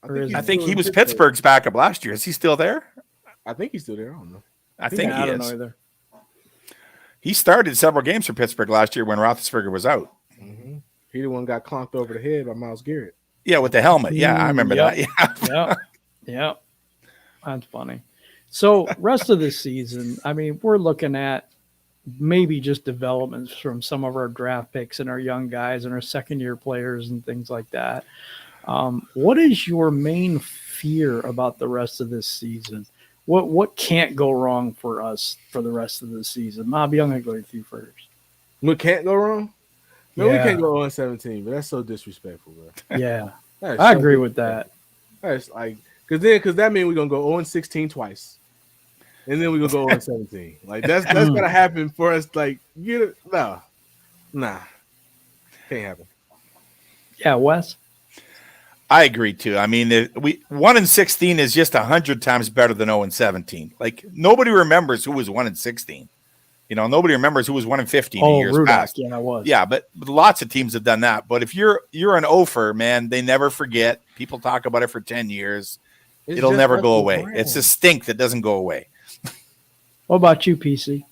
I think he was Pittsburgh's backup last year. Is he still there? I think he's still there. I don't know. I think he I don't is. know either. He started several games for Pittsburgh last year when Roethlisberger was out. Mm-hmm. He the one got clonked over the head by Myles Garrett. Yeah, with the helmet. Yeah, I remember that. Yeah. Yeah. That's funny. So rest of the season, I mean, we're looking at maybe just developments from some of our draft picks and our young guys and our second-year players and things like that. What is your main fear about the rest of this season? What can't go wrong for us for the rest of the season? Bobby, I'm going to go with you first. What can't go wrong? No, we Yeah. can't go 0-17, but that's so disrespectful, bro. Yeah, That's I so agree with that. That's like because that means we're gonna go 0-16 twice, and then we're gonna go 0-17. Like that's gonna happen for us. Like nah, can't happen. Yeah, Wes? I agree too. I mean, 1-16 is just 100 times better than 0-17. Like nobody remembers who was 1-16. You know, nobody remembers who was 1-15 in years Rudolph, past. yeah, I was. Yeah, but lots of teams have done that. But if you're an offer, man, they never forget. People talk about it for 10 years. It'll never go away. It's a stink that doesn't go away. What about you, PC?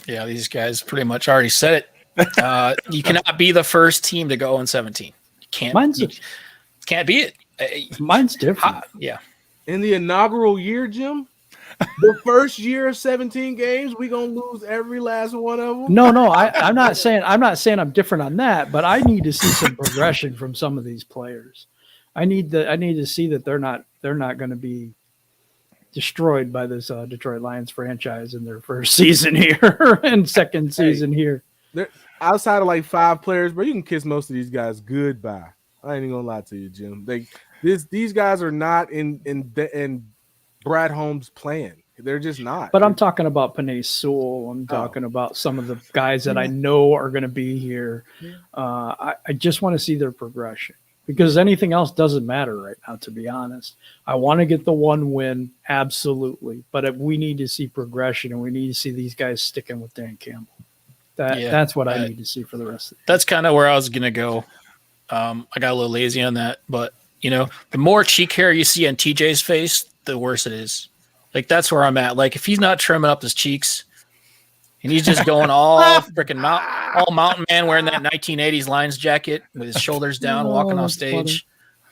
Yeah, these guys pretty much already said it. You cannot be the first team to go 0-17. You can't. You can't be it. Mine's different. Yeah. In the inaugural year, Jim, the first year of 17 games, we gonna lose every last one of them. No, I'm not saying I'm different on that, but I need to see some progression from some of these players. I need to see that they're not going to be destroyed by this Detroit Lions franchise in their first season here and second season here. Outside of like 5 players, bro, you can kiss most of these guys goodbye. I ain't even gonna lie to you, Jim. These guys are not in Brad Holmes' plan. They're just not. But I'm talking about Panay Sewell. I'm talking about some of the guys that I know are going to be here. I just want to see their progression because anything else doesn't matter right now, to be honest. I want to get the one win, absolutely. But we need to see progression, and we need to see these guys sticking with Dan Campbell. That's what I need to see for the rest of the year. That's kind of where I was going to go. I got a little lazy on that, but the more cheek hair you see on TJ's face, the worse it is. Like that's where I'm at. Like if he's not trimming up his cheeks and he's just going all freaking all mountain man wearing that 1980s Lions jacket with his shoulders down, walking off stage,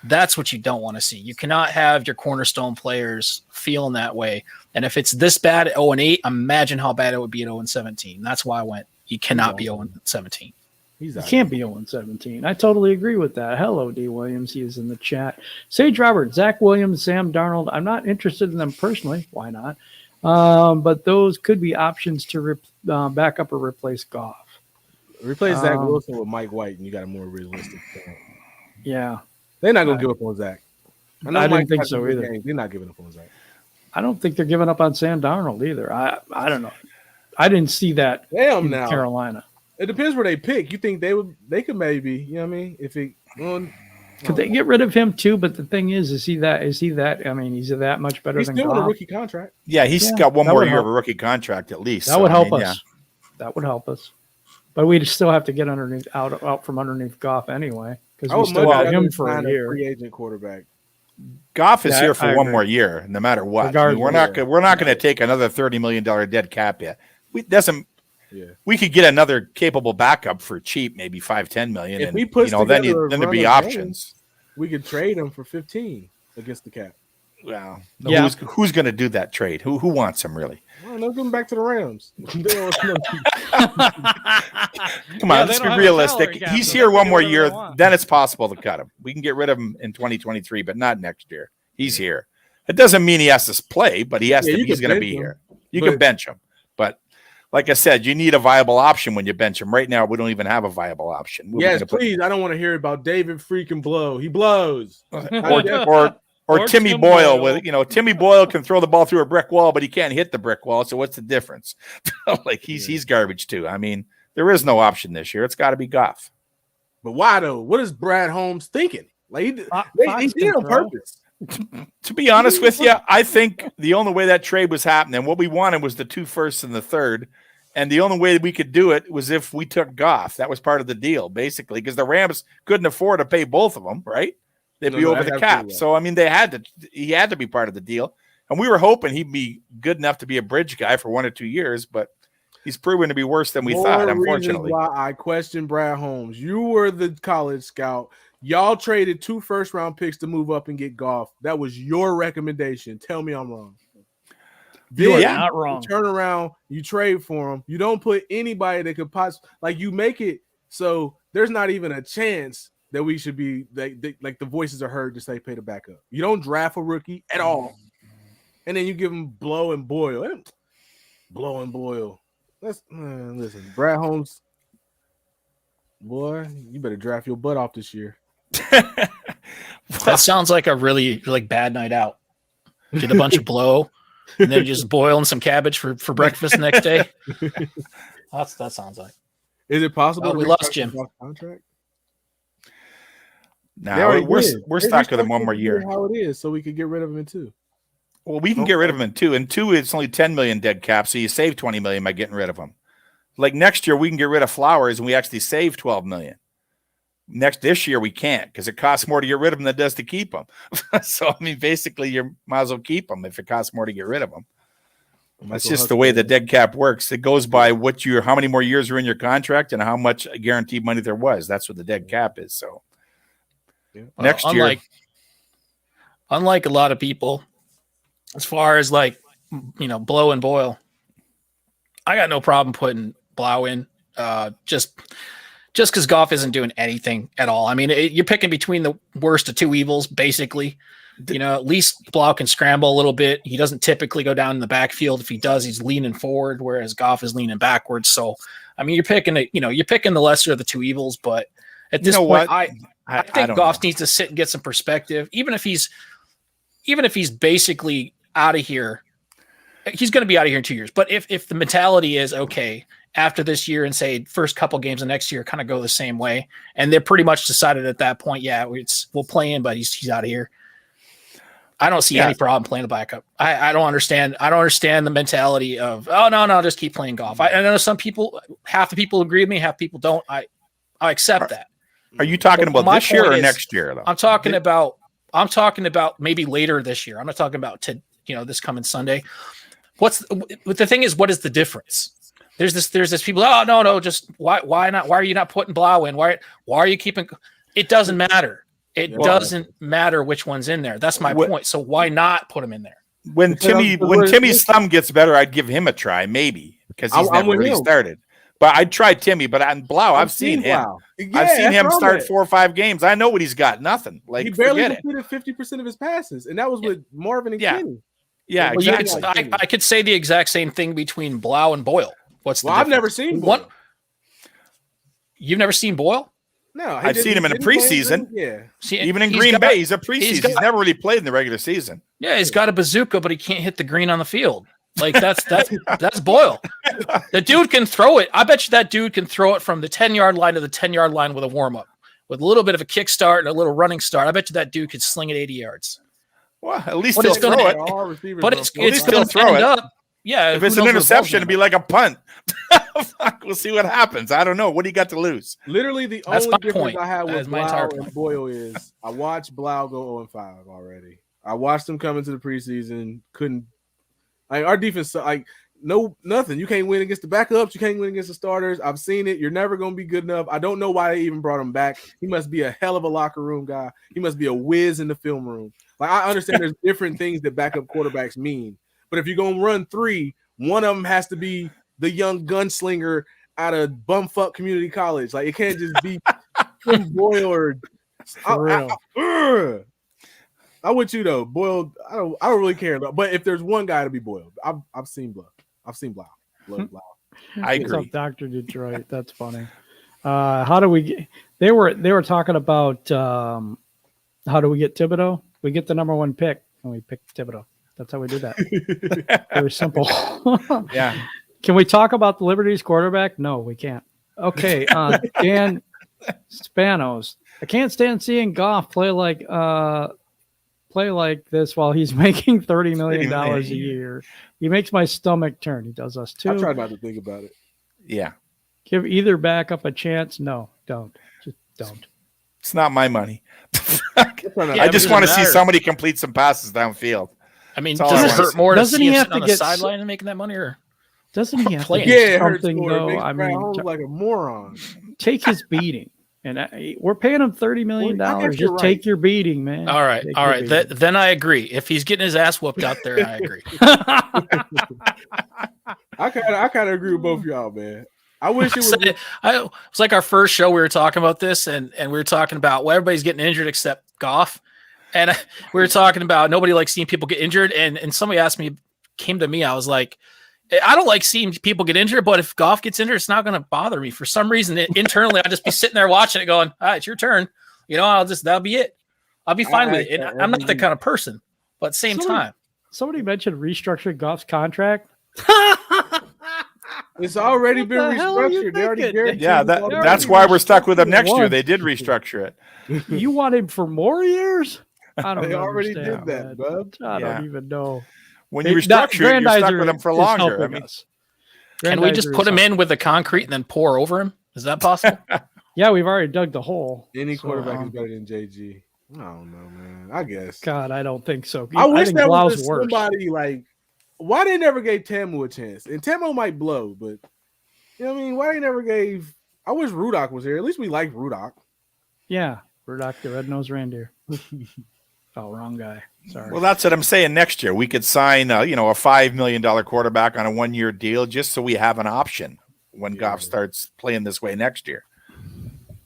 that's what you don't want to see. You cannot have your cornerstone players feeling that way. And if it's this bad at 0-8, imagine how bad it would be at 0-17. That's why I went. You cannot be 0-17. You can't be 0-17. I totally agree with that. Hello, D. Williams. He is in the chat. Sage Robert, Zach Williams, Sam Darnold. I'm not interested in them personally. Why not? But those could be options to back up or replace Goff. Replace Zach Wilson with Mike White, and you got a more realistic plan. Yeah. They're not going to give up on Zach. I didn't think so either. They're not giving up on Zach. I don't think they're giving up on Sam Darnold either. I don't know. I didn't see that in Carolina. It depends where they pick. You think they could maybe, you know what I mean? If it could they get rid of him too? But the thing is he that I mean, he's that much better than still Goff? on a rookie contract. Yeah, he's got one more year of a rookie contract at least. That would help us. Yeah. That would help us. But we'd still have to get out from underneath Goff anyway, because we still got him for a year. Free agent quarterback. Goff is here for one more year, no matter what. I mean, we're not going to take another $30 million dead cap yet. We could get another capable backup for cheap, maybe $5-10 million. If and we put then there'd be options. We could trade him for 15 against the cap. Well, no, Yeah. who's going to do that trade? Who wants him really? Well, let's go back to the Rams. Come on, let's be realistic. He's here one more year, then it's possible to cut him. We can get rid of him in 2023, but not next year. He's here. It doesn't mean he has to play, but he has to. He's going to be here. You can bench him, but like I said, you need a viable option when you bench him. Right now, we don't even have a viable option. Yes, please. I don't want to hear about David freaking Blow. He blows. Or Timmy Boyle with, Timmy Boyle can throw the ball through a brick wall, but he can't hit the brick wall. So what's the difference? Like he's garbage too. I mean, there is no option this year. It's got to be Goff. But why though? What is Brad Holmes thinking? Like he did it on purpose. To be honest with you, I think the only way that trade was happening, what we wanted was the 2 firsts and the 3rd. And the only way we could do it was if we took Goff. That was part of the deal, basically, because the Rams couldn't afford to pay both of them, right? They'd be over the cap. So, I mean, he had to be part of the deal. And we were hoping he'd be good enough to be a bridge guy for 1 or 2 years, but he's proven to be worse than we thought, unfortunately. Why I question Brad Holmes. You were the college scout. Y'all traded 2 first-round picks to move up and get Goff. That was your recommendation. Tell me I'm wrong. You are not wrong. You turn around, you trade for him. You don't put anybody that could possibly you make it so there's not even a chance that we should be like the voices are heard to say pay the backup. You don't draft a rookie at all, and then you give him Blow and Boyle. Blow and Boyle. Listen, Brad Holmes, boy, you better draft your butt off this year. That sounds like a really bad night out. Get a bunch of Blow, and then just boil in some cabbage for breakfast the next day. That sounds like. Is it possible? We lost Jim. Contract? No, we're stuck with him one more year. How it is, so we could get rid of him in 2. Well, we can get rid of him in 2. In 2, it's only 10 million dead cap, so you save 20 million by getting rid of him. Like next year, we can get rid of Flowers, and we actually save 12 million. This year we can't because it costs more to get rid of him than it does to keep him. So I mean, basically, you might as well keep him if it costs more to get rid of him. That's just the way the dead cap works. It goes by how many more years are in your contract and how much guaranteed money there was. That's what the dead cap is. So next year, unlike a lot of people, as far as Blow and Boyle, I got no problem putting Blau in. Just because Goff isn't doing anything at all. I mean, you're picking between the worst of 2 evils, basically. At least Blau can scramble a little bit. He doesn't typically go down in the backfield. If he does, he's leaning forward, whereas Goff is leaning backwards. So, I mean, you're picking the lesser of the 2 evils. But at this point, I think Goff needs to sit and get some perspective. Even if he's basically out of here, he's going to be out of here in 2 years. But if the mentality is okay after this year and say first couple games of next year kind of go the same way, and they're pretty much decided at that point, we'll play him, but he's out of here. I don't see any problem playing the backup. I don't understand. I don't understand the mentality of, oh, no, just keep playing Goff. I know some people, half the people agree with me, half people don't. I accept that. Are you talking about this year or next year, though? I'm talking about maybe later this year. I'm not talking about this coming Sunday. The thing is, what is the difference? There's this people. Oh, no, just why not? Why are you not putting Blau in? Why are you keeping? It doesn't matter. It doesn't matter which one's in there. That's my point. So why not put him in there? When Timmy's thumb gets better, I'd give him a try, maybe, because he's never really started. But I'd try Timmy. But on Blau, I've seen him. I've seen him start 4 or 5 games. I know what he's got. Nothing. Like, he barely completed 50% of his passes, and that was with Marvin and Kenny. Yeah, exactly. I could say the exact same thing between Blau and Boyle. I've never seen Boyle. You've never seen Boyle? No, I've seen him in a preseason. Yeah, even in Green Bay, he's a preseason. He's never really played in the regular season. Yeah, he's got a bazooka, but he can't hit the green on the field. Like that's Boyle. The dude can throw it. I bet you that dude can throw it from the 10-yard line to the 10-yard line with a warm up, with a little bit of a kick start and a little running start. I bet you that dude could sling it 80 yards. Well, at least he'll throw it. But it's going to end up. Yeah, if it's an interception, it'd be like a punt. We'll see what happens. I don't know. What do you got to lose? Literally, the only difference I have with Blau and Boyle is I watched Blau go 0-5 already. I watched him come into the preseason. Our defense, nothing. You can't win against the backups. You can't win against the starters. I've seen it. You're never going to be good enough. I don't know why they even brought him back. He must be a hell of a locker room guy. He must be a whiz in the film room. Like, I understand there's different things that backup quarterbacks mean, but if you're going to run 3, one of them has to be the young gunslinger out of bumfuck community college. Like, it can't just be Boyle or I'm with you though. Boyle, I don't really care though. But if there's one guy to be Boyle, I've seen Blau. Blau. I What's agree. up, Dr. Detroit? That's funny. How do we get? They were talking about how do we get Thibodeau? We get the number 1 pick and we pick Thibodeau. That's how we do that. Very simple. Yeah. Can we talk about the Liberty's quarterback? No, we can't. Okay, Dan Spanos. I can't stand seeing Goff play like this while he's making $30 million a year. He makes my stomach turn. He does us too. I try not to think about it. Yeah. Give either backup a chance. No, don't. Just don't. It's not my money. Yeah, I just want to see matter. somebody complete some passes downfield. I mean, That's all does I it wanna hurt more to Doesn't see he him have sitting on to the get sideline and making that money, or Doesn't he have to Playing. get Yeah, it hurts something more. It though? makes I Brad mean, Holmes like a moron. take his beating. And we're paying him $30 million. Well, I guess Just you're right. take your beating, man. all right, Take all your right. beating. Then I agree. If he's getting his ass whooped out there, I agree. I kind of agree with both of y'all, man. I wish it was. It's like our first show. We were talking about this, and we were talking about well, everybody's getting injured except Goff, and we were talking about nobody likes seeing people get injured. And somebody came to me. I was like, I don't like seeing people get injured, but if Goff gets injured, it's not going to bother me. For some reason, internally, I'll just be sitting there watching it, going, "All right, it's your turn." That'll be it. I'll be fine with it. And I'm not that kind of person, but at the same time, Somebody mentioned restructuring Goff's contract. It's already What been the hell are you restructured. They already thinking? guaranteed. Yeah, it all that's the why way. we're stuck with them next year. Once. They did restructure it. You want him for more years? I don't They already understand, did that, man. bub. I Yeah. don't even know. When you restructure it, you're stuck with them for is longer. I helping mean, us. can we just Grandizer put is him helping. in with the concrete and then pour over him? Is that possible? Yeah, we've already dug the hole. Any So, quarterback is better than JG. I don't know, man. I guess. God, I don't think so. I wish think that Blau's was worse. somebody like. Why they never gave Tamu a chance? And Tamu might blow, but you know what I mean. Why they never gave? I wish Rudolph was here. At least we like Rudolph. Yeah, Rudolph the red-nosed reindeer. Oh, wrong guy. Sorry. well, that's what I'm saying. Next year, we could sign, a $5 million quarterback on a 1-year deal, just so we have an option when Goff starts playing this way next year.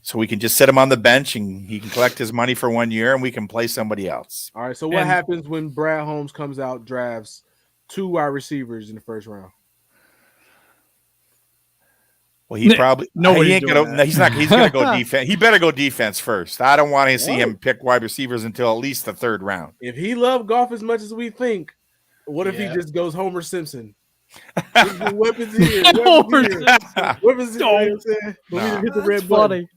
So we can just sit him on the bench and he can collect his money for 1 year, and we can play somebody else. All right. So what And- happens when Brad Holmes comes out, drafts 2 wide receivers in the first round? Well, he probably nobody's he ain't doing gonna. that. No, he's not. He's gonna go defense. He better go defense first. I don't want to see him pick wide receivers until at least the 3rd round. If he loved golf as much as we think, what if Yeah. he just goes Homer Simpson? Weapons here. Homer Weapons here. Weapons here. You know what I'm saying? But we Nah. hit the red That's button. funny.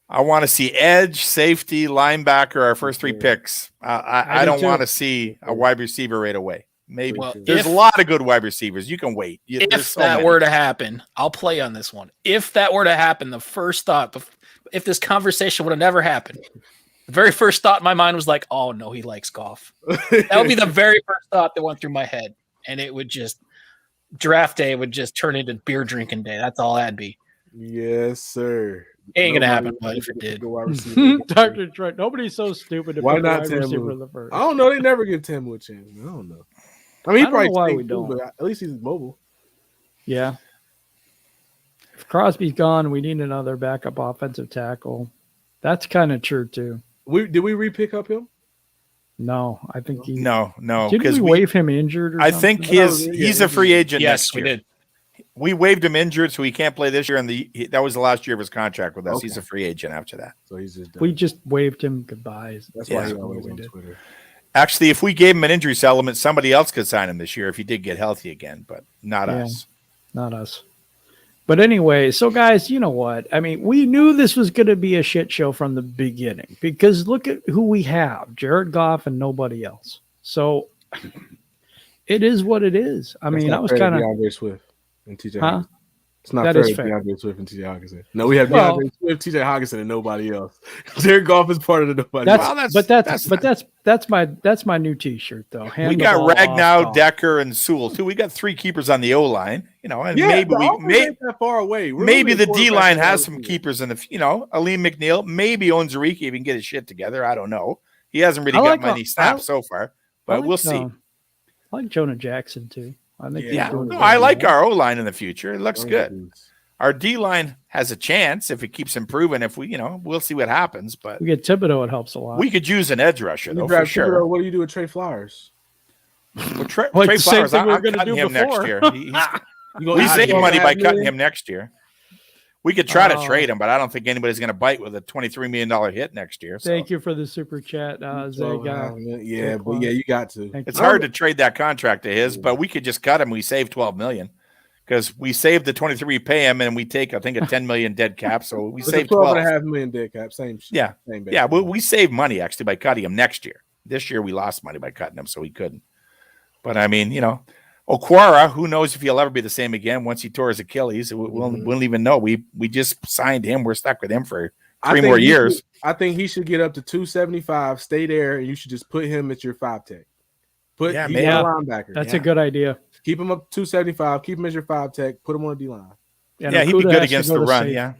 I want to see edge, safety, linebacker, our first 3 picks. I do don't too. want to see a wide receiver right away. Maybe Well, there's a lot of good wide receivers. You can wait. There's If so that many. were to happen, I'll play on this one. If that were to happen, the first thought, if this conversation would have never happened, the very first thought in my mind was like, "Oh no, he likes golf." That would be the very first thought that went through my head, and it would just draft day would just turn into beer drinking day. That's all that'd be. Yes, sir. Ain't gonna Nobody happen, but wants if it to did. go wide receiver. Dr. Detroit. Nobody's so stupid to Why pick a not wide Tamu? receiver in the first. I don't know. They never give Tamu a chance. I don't know. I mean, he I don't probably know why stinks we too, don't. but at least he's mobile. Yeah. If Crosby's gone, we need another backup offensive tackle. That's kind of true too. Did we re-pick up him? No, I think he. No, Didn't because we waive him injured? Or I something? think something? he's a free agent. Yes, next we year. did. We waived him injured, so he can't play this year. And that was the last year of his contract with us. Okay. He's a free agent after that. So he's just done. we just waived him goodbyes. That's Yeah. why he always We on did. Twitter. Actually, if we gave him an injury settlement, somebody else could sign him this year if he did get healthy again, but not Yeah. us. Not us. But anyway, so guys, you know what? I mean, we knew this was going to be a shit show from the beginning because look at who we have, Jared Goff and nobody else. So it is what it is. I mean, I was kind of, DeAndre Swift and TJ. huh? It's not That fair is to fair. DeAndre Swift and TJ Hawkinson. No, we have Well- DeAndre Swift, TJ Hawkinson, and nobody else. Jared Goff is part of the nobody. That's else. that's my new T-shirt though. Hand We the got ball off, Ragnow, Goff. Decker, and Sewell too. We got 3 keepers on the O line, and maybe the we offense ain't that far away. We're maybe looking the at D line quarterbacks has wide some receiver. keepers in the Aleem McNeil, maybe Onzariki even get his shit together. I don't know. He hasn't really I got like many snaps so far, but we'll see. I like Jonah Jackson too. I think Yeah, he's doing no, very I like well. our O line in the future. It looks Oh, good. geez. Our D line has a chance if it keeps improving. If we, we'll see what happens. But We get Thibodeau, it helps a lot. we could use an edge rusher You though, for grab sure. Thibodeau, what do you do with Trey Flowers? Well, Trey Like the same Flowers, thing we were I'm gonna cutting do him next before. year. You We gonna save add money by $1.5 cutting million? him next year. We could try to Oh. trade him, but I don't think anybody's going to bite with a $23 million hit next year. So. Thank you for the super chat, Zay. Yeah, but yeah, you got to. Thank It's you. hard to trade that contract to his, but we could just cut him. We save $12 million because we saved the 23 pay him, and we take I think a $10 million dead cap. So we It's a save 12.5 million dead cap. Same. Yeah, Same yeah. basically. We save money actually by cutting him next year. This year we lost money by cutting him, so we couldn't. But I mean, Okwara, who knows if he'll ever be the same again once he tore his Achilles? We'll even know. We just signed him. We're stuck with him for 3 more years. I think he should get up to 275, stay there, and you should just put him at your 5 tech. He's a linebacker. That's a good idea. Keep him up 275, keep him as your 5 tech, put him on the D line. Yeah, he'd be good against the run. Yeah.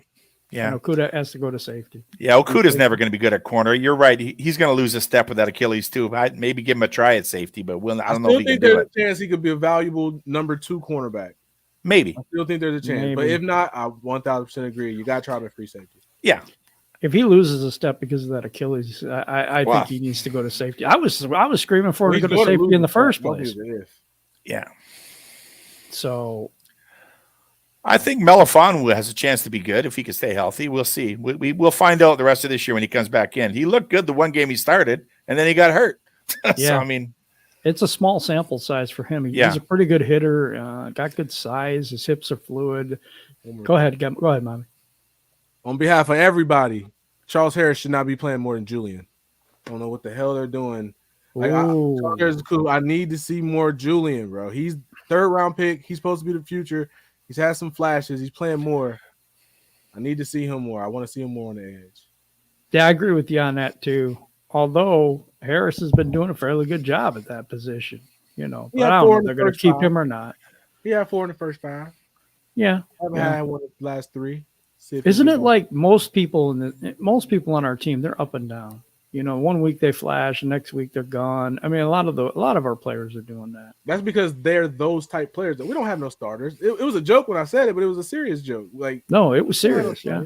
And Okuda has to go to safety. Yeah, Okuda's never going to be good at corner. You're right. He's going to lose a step with that Achilles too. I'd maybe give him a try at safety, but I don't know if he can do there's it. a chance he could be a valuable number 2 cornerback. Maybe. I still think there's a chance. Maybe. But if not, I 1,000% agree. You got to try him at free safety. Yeah. If he loses a step because of that Achilles, I think he needs to go to safety. I was screaming for him to go to safety in the first place. Yeah. So I think Melifon has a chance to be good if he can stay healthy. We'll see. We'll find out the rest of this year when he comes back in. He looked good the one game he started, and then he got hurt. Yeah. So, I mean, it's a small sample size for him. He's a pretty good hitter. Got good size. His hips are fluid. Go ahead, Mommy. On behalf of everybody, Charles Harris should not be playing more than Julian. I don't know what the hell they're doing. Charles Harris is cool. I need to see more Julian, bro. He's 3rd round pick. He's supposed to be the future. He's had some flashes. He's playing more. I need to see him more. I want to see him more on the edge. Yeah, I agree with you on that too. Although Harris has been doing a fairly good job at that position, but I don't know if they're going to keep him or not. He had 4 in the first 5. Yeah, haven't had one of the last 3. Isn't it like most people on our team? They're up and down. 1 week they flash, and next week they're gone. I mean, a lot of our players are doing that. That's because they're those type players that we don't have no starters. It was a joke when I said it, but it was a serious joke. No, it was serious. Yeah.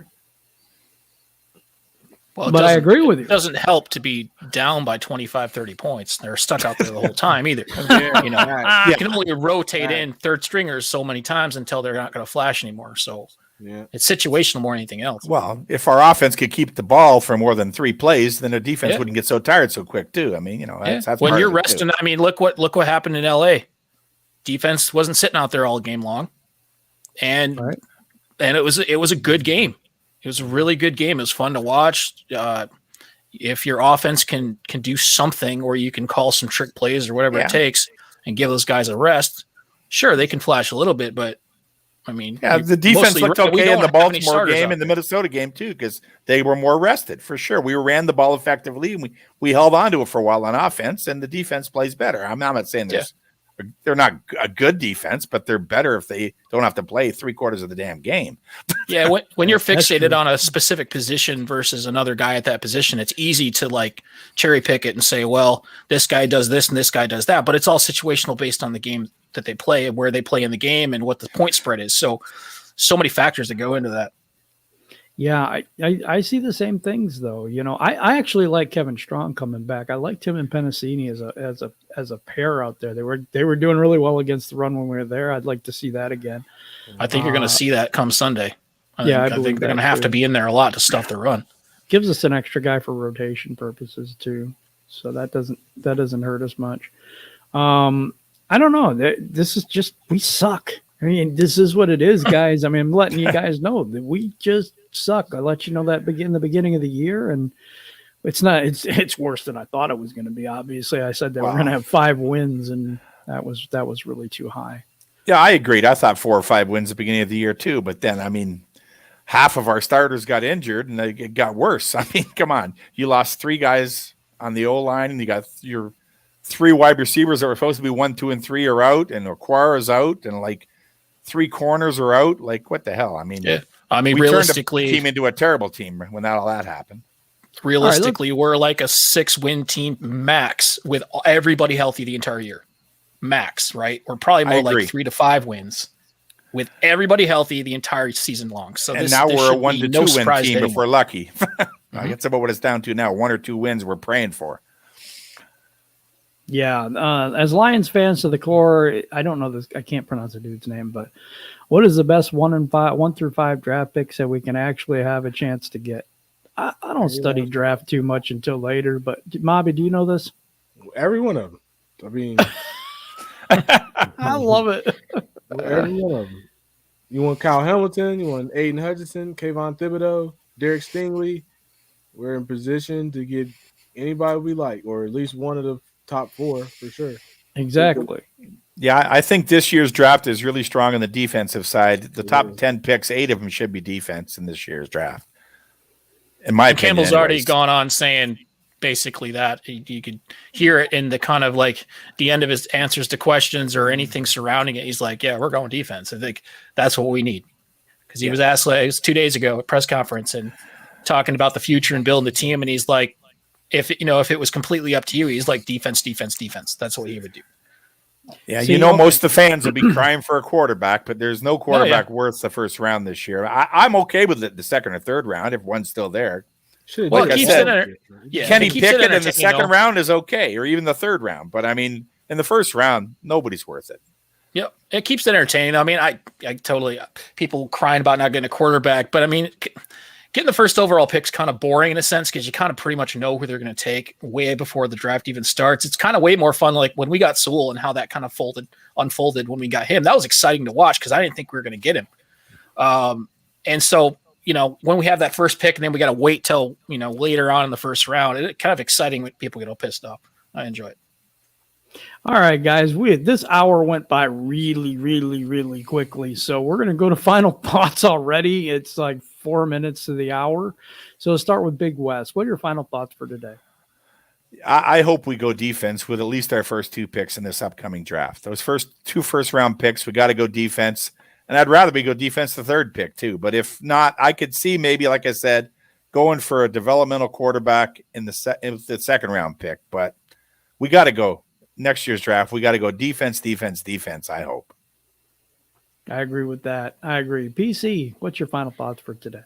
Well, but I agree with you. It doesn't help to be down by 25, 30 points. They're stuck out there the whole time either. You can only rotate in third stringers so many times until they're not going to flash anymore. So it's situational more than anything else. Well, if our offense could keep the ball for more than 3 plays, then the defense wouldn't get so tired so quick too. I mean, that's when part you're of it, resting. too. I mean, look what happened in LA. Defense wasn't sitting out there all game long, and it was a good game. It was a really good game. It was fun to watch. If your offense can do something, or you can call some trick plays or whatever it takes, and give those guys a rest, sure they can flash a little bit, but I mean, the defense looked okay in the Baltimore game and the there. Minnesota game too, because they were more rested for sure. We ran the ball effectively, and we held on to it for a while on offense, and the defense plays better. I'm not saying they're not a good defense, but they're better if they don't have to play 3/4 of the damn game. Yeah, when you're fixated on a specific position versus another guy at that position, it's easy to like cherry pick it and say, well, this guy does this and this guy does that, but it's all situational based on the game that they play, where they play in the game, and what the point spread is. So many factors that go into that. Yeah, I see the same things though. I actually like Kevin Strong coming back. I liked him and Penasini as a pair out there. They were doing really well against the run when we were there. I'd like to see that again. I think you're going to see that come Sunday. I think they're going to have to be in there a lot to stuff the run. Gives us an extra guy for rotation purposes too, so that doesn't hurt us much. I don't know. This is just, we suck. I mean, this is what it is, guys. I mean, I'm letting you guys know that we just suck. I let you know that in the beginning of the year, and it's worse than I thought it was going to be. Obviously, I said that we're going to have 5 wins, and that was really too high. Yeah, I agreed. I thought 4 or 5 wins at the beginning of the year too, but then I mean, half of our starters got injured and it got worse. I mean, come on, you lost 3 guys on the O line, and you got your 3 wide receivers that were supposed to be 1, 2, and 3 are out, and Okwara's out, and like 3 corners are out. Like, what the hell? I mean, Yeah. I mean, we realistically, turned a team into a terrible team when all that happened. Realistically, we're like a 6-win team max with everybody healthy the entire year. Max, right? We're probably more like 3 to 5 wins with everybody healthy the entire season long. So and this, now this we're a should 1 be to 2 no win surprise team to if anyone. we're lucky. That's about what it's down to now. 1 or 2 wins we're praying for. Yeah, as Lions fans to the core, I don't know this. I can't pronounce the dude's name, but what is the best 1 through 5 draft picks that we can actually have a chance to get? I don't study draft too much until later, but Mobby, do you know this? Every one of them. I mean, I love it. every one of them. You want Kyle Hamilton, you want Aiden Hutchinson, Kayvon Thibodeau, Derek Stingley. We're in position to get anybody we like, or at least one of the top 4 for sure. Exactly. Yeah, I think this year's draft is really strong on the defensive side. The top 10 picks, 8 of them should be defense in this year's draft. In my opinion, Campbell's already anyways. gone on saying basically that. You could hear it in the kind of like the end of his answers to questions or anything surrounding it. He's like, yeah, we're going defense. I think that's what we need. Because he was asked, like, it was 2 days ago at press conference and talking about the future and building the team. And he's like, if it was completely up to you, he's like defense. That's what he would do. Yeah, See, most of the fans will be crying for a quarterback, but there's no quarterback worth the first round this year. I'm okay with the second or third round if one's still there. Well, Like it I keeps said, Kenny it keeps Pickett in the entertaining, second though. round is okay, or even the third round. But I mean, in the first round, nobody's worth it. Yep, it keeps it entertaining. I mean, I totally people crying about not getting a quarterback, but I mean, getting the first overall pick's kind of boring in a sense because you kind of pretty much know who they're going to take way before the draft even starts. It's kind of way more fun, like when we got Sewell and how that kind of unfolded when we got him. That was exciting to watch because I didn't think we were going to get him. And so, when we have that first pick and then we got to wait till later on in the first round, it's kind of exciting when people get all pissed off. I enjoy it. All right, guys, this hour went by really, really, really quickly. So we're going to go to final thoughts already. It's like 4 minutes to the hour. So let's start with Big West. What are your final thoughts for today? I hope we go defense with at least our first 2 picks in this upcoming draft. Those first 2 first-round picks, we got to go defense. And I'd rather we go defense the third pick too. But if not, I could see maybe, like I said, going for a developmental quarterback in the second round pick. But we got to go next year's draft. We got to go defense, I hope. I agree with that. I agree. PC, what's your final thoughts for today?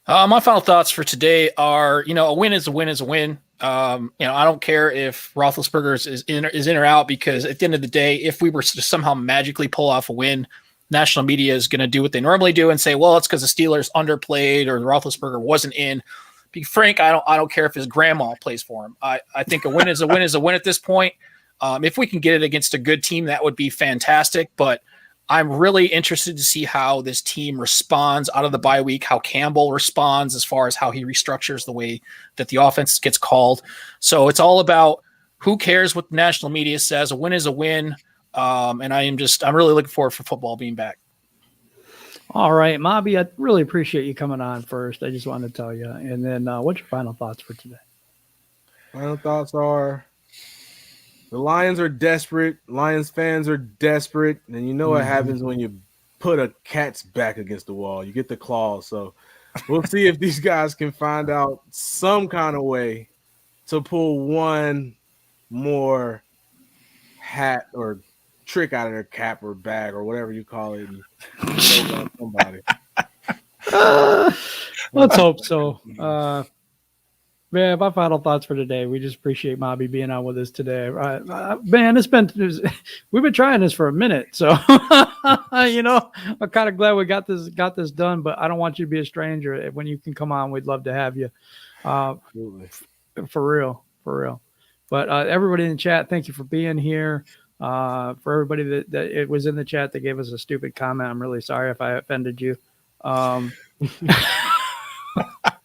My final thoughts for today are, a win is a win is a win. I don't care if Roethlisberger is in or out, because at the end of the day, if we were to somehow magically pull off a win, national media is going to do what they normally do and say, well, it's because the Steelers underplayed or Roethlisberger wasn't in. Be frank, I don't care if his grandma plays for him. I think a win is a win is a win at this point. If we can get it against a good team, that would be fantastic. But I'm really interested to see how this team responds out of the bye week, how Campbell responds as far as how he restructures the way that the offense gets called. So it's all about who cares what the national media says. A win is a win. And I'm really looking forward for football being back. All right, Mobby, I really appreciate you coming on first. I just wanted to tell you. And then what's your final thoughts for today? Final thoughts are the Lions are desperate. Lions fans are desperate. And you know what happens when you put a cat's back against the wall. You get the claws. So we'll see if these guys can find out some kind of way to pull one more hat or trick out of their cap or bag or whatever you call it. And somebody. Let's hope so. Man, my final thoughts for today. We just appreciate Mobby being on with us today. Man, we've been trying this for a minute, so I'm kind of glad we got this done. But I don't want you to be a stranger. When you can come on, we'd love to have you. Absolutely. For real. But everybody in the chat, thank you for being here. For everybody that it was in the chat that gave us a stupid comment, I'm really sorry if I offended you.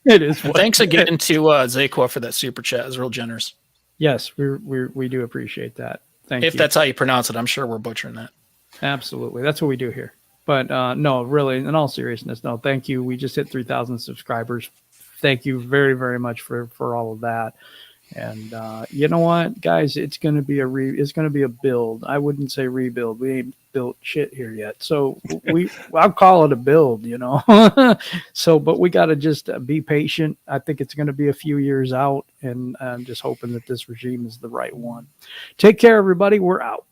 It is. Thanks again to Zakwa for that super chat. It was real generous. Yes, we do appreciate that. Thank you. If that's how you pronounce it, I'm sure we're butchering that. Absolutely. That's what we do here. But no, really, in all seriousness, no, thank you. We just hit 3,000 subscribers. Thank you very, very much for all of that. And you know what, guys, it's going to be a build. I wouldn't say rebuild. We ain't built shit here yet. So I'll call it a build, you know. So, but we got to just be patient. I think it's going to be a few years out, and I'm just hoping that this regime is the right one. Take care, everybody. We're out.